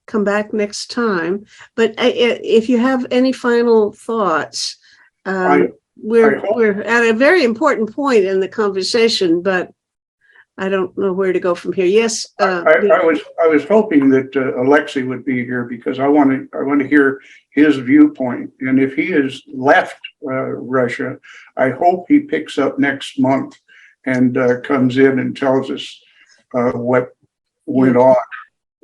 come back next time. But if you have any final thoughts, we're at a very important point in the conversation, but I don't know where to go from here. Yes. I was hoping that Alexei would be here because I want to hear his viewpoint. And if he has left Russia, I hope he picks up next month and comes in and tells us what went on.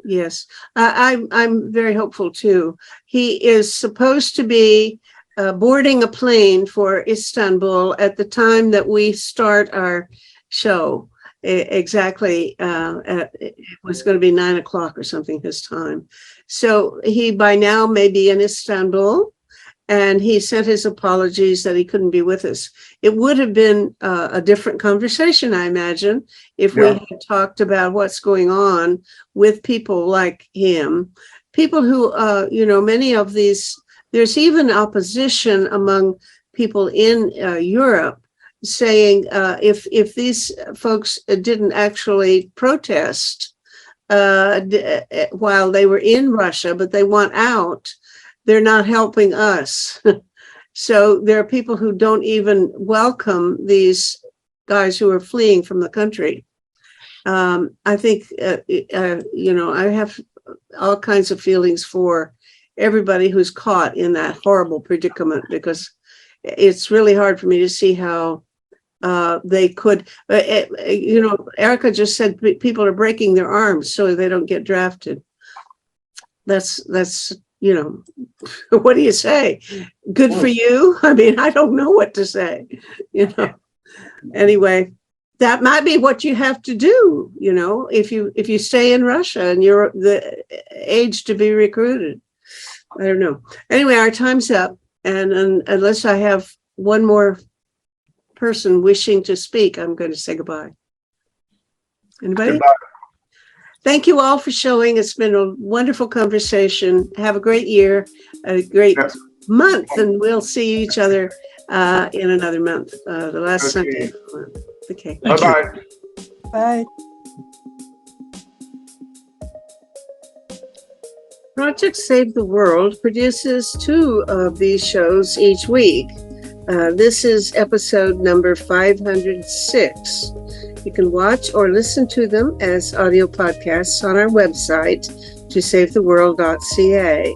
Yes, I'm very hopeful too. He is supposed to be boarding a plane for Istanbul at the time that we start our show. Exactly. It was going to be 9 o'clock or something his time. So he by now may be in Istanbul, and he sent his apologies that he couldn't be with us. It would have been a different conversation, I imagine, if we had talked about what's going on with people like him, people who, many of these, there's even opposition among people in Europe saying if these folks didn't actually protest while they were in Russia, but they want out, they're not helping us. So there are people who don't even welcome these guys who are fleeing from the country. I think, I have all kinds of feelings for everybody who's caught in that horrible predicament, because it's really hard for me to see how they could, Erica just said people are breaking their arms so they don't get drafted. That's what do you say? Good for you. I mean, I don't know what to say, Anyway, that might be what you have to do, if you stay in Russia and you're the age to be recruited. I don't know. Anyway, our time's up, and unless I have one more person wishing to speak, I'm going to say goodbye. Anybody? Goodbye. Thank you all for showing. It's been a wonderful conversation. Have a great year, a great month, and we'll see each other in another month, the last Sunday of the month. Okay. Bye-bye. Bye. Project Save the World produces 2 of these shows each week. This is episode number 506. You can watch or listen to them as audio podcasts on our website, tosavetheworld.ca.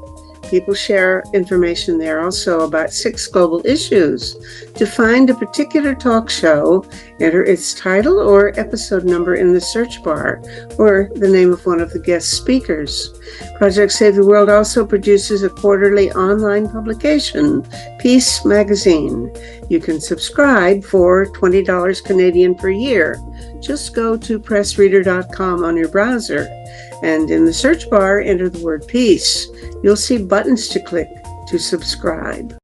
people share information there also about 6 global issues. To find a particular talk show, enter its title or episode number in the search bar, or the name of one of the guest speakers. Project Save the World also produces a quarterly online publication, Peace Magazine. You can subscribe for $20 Canadian per year. Just go to pressreader.com on your browser, and in the search bar, enter the word peace. You'll see buttons to click to subscribe.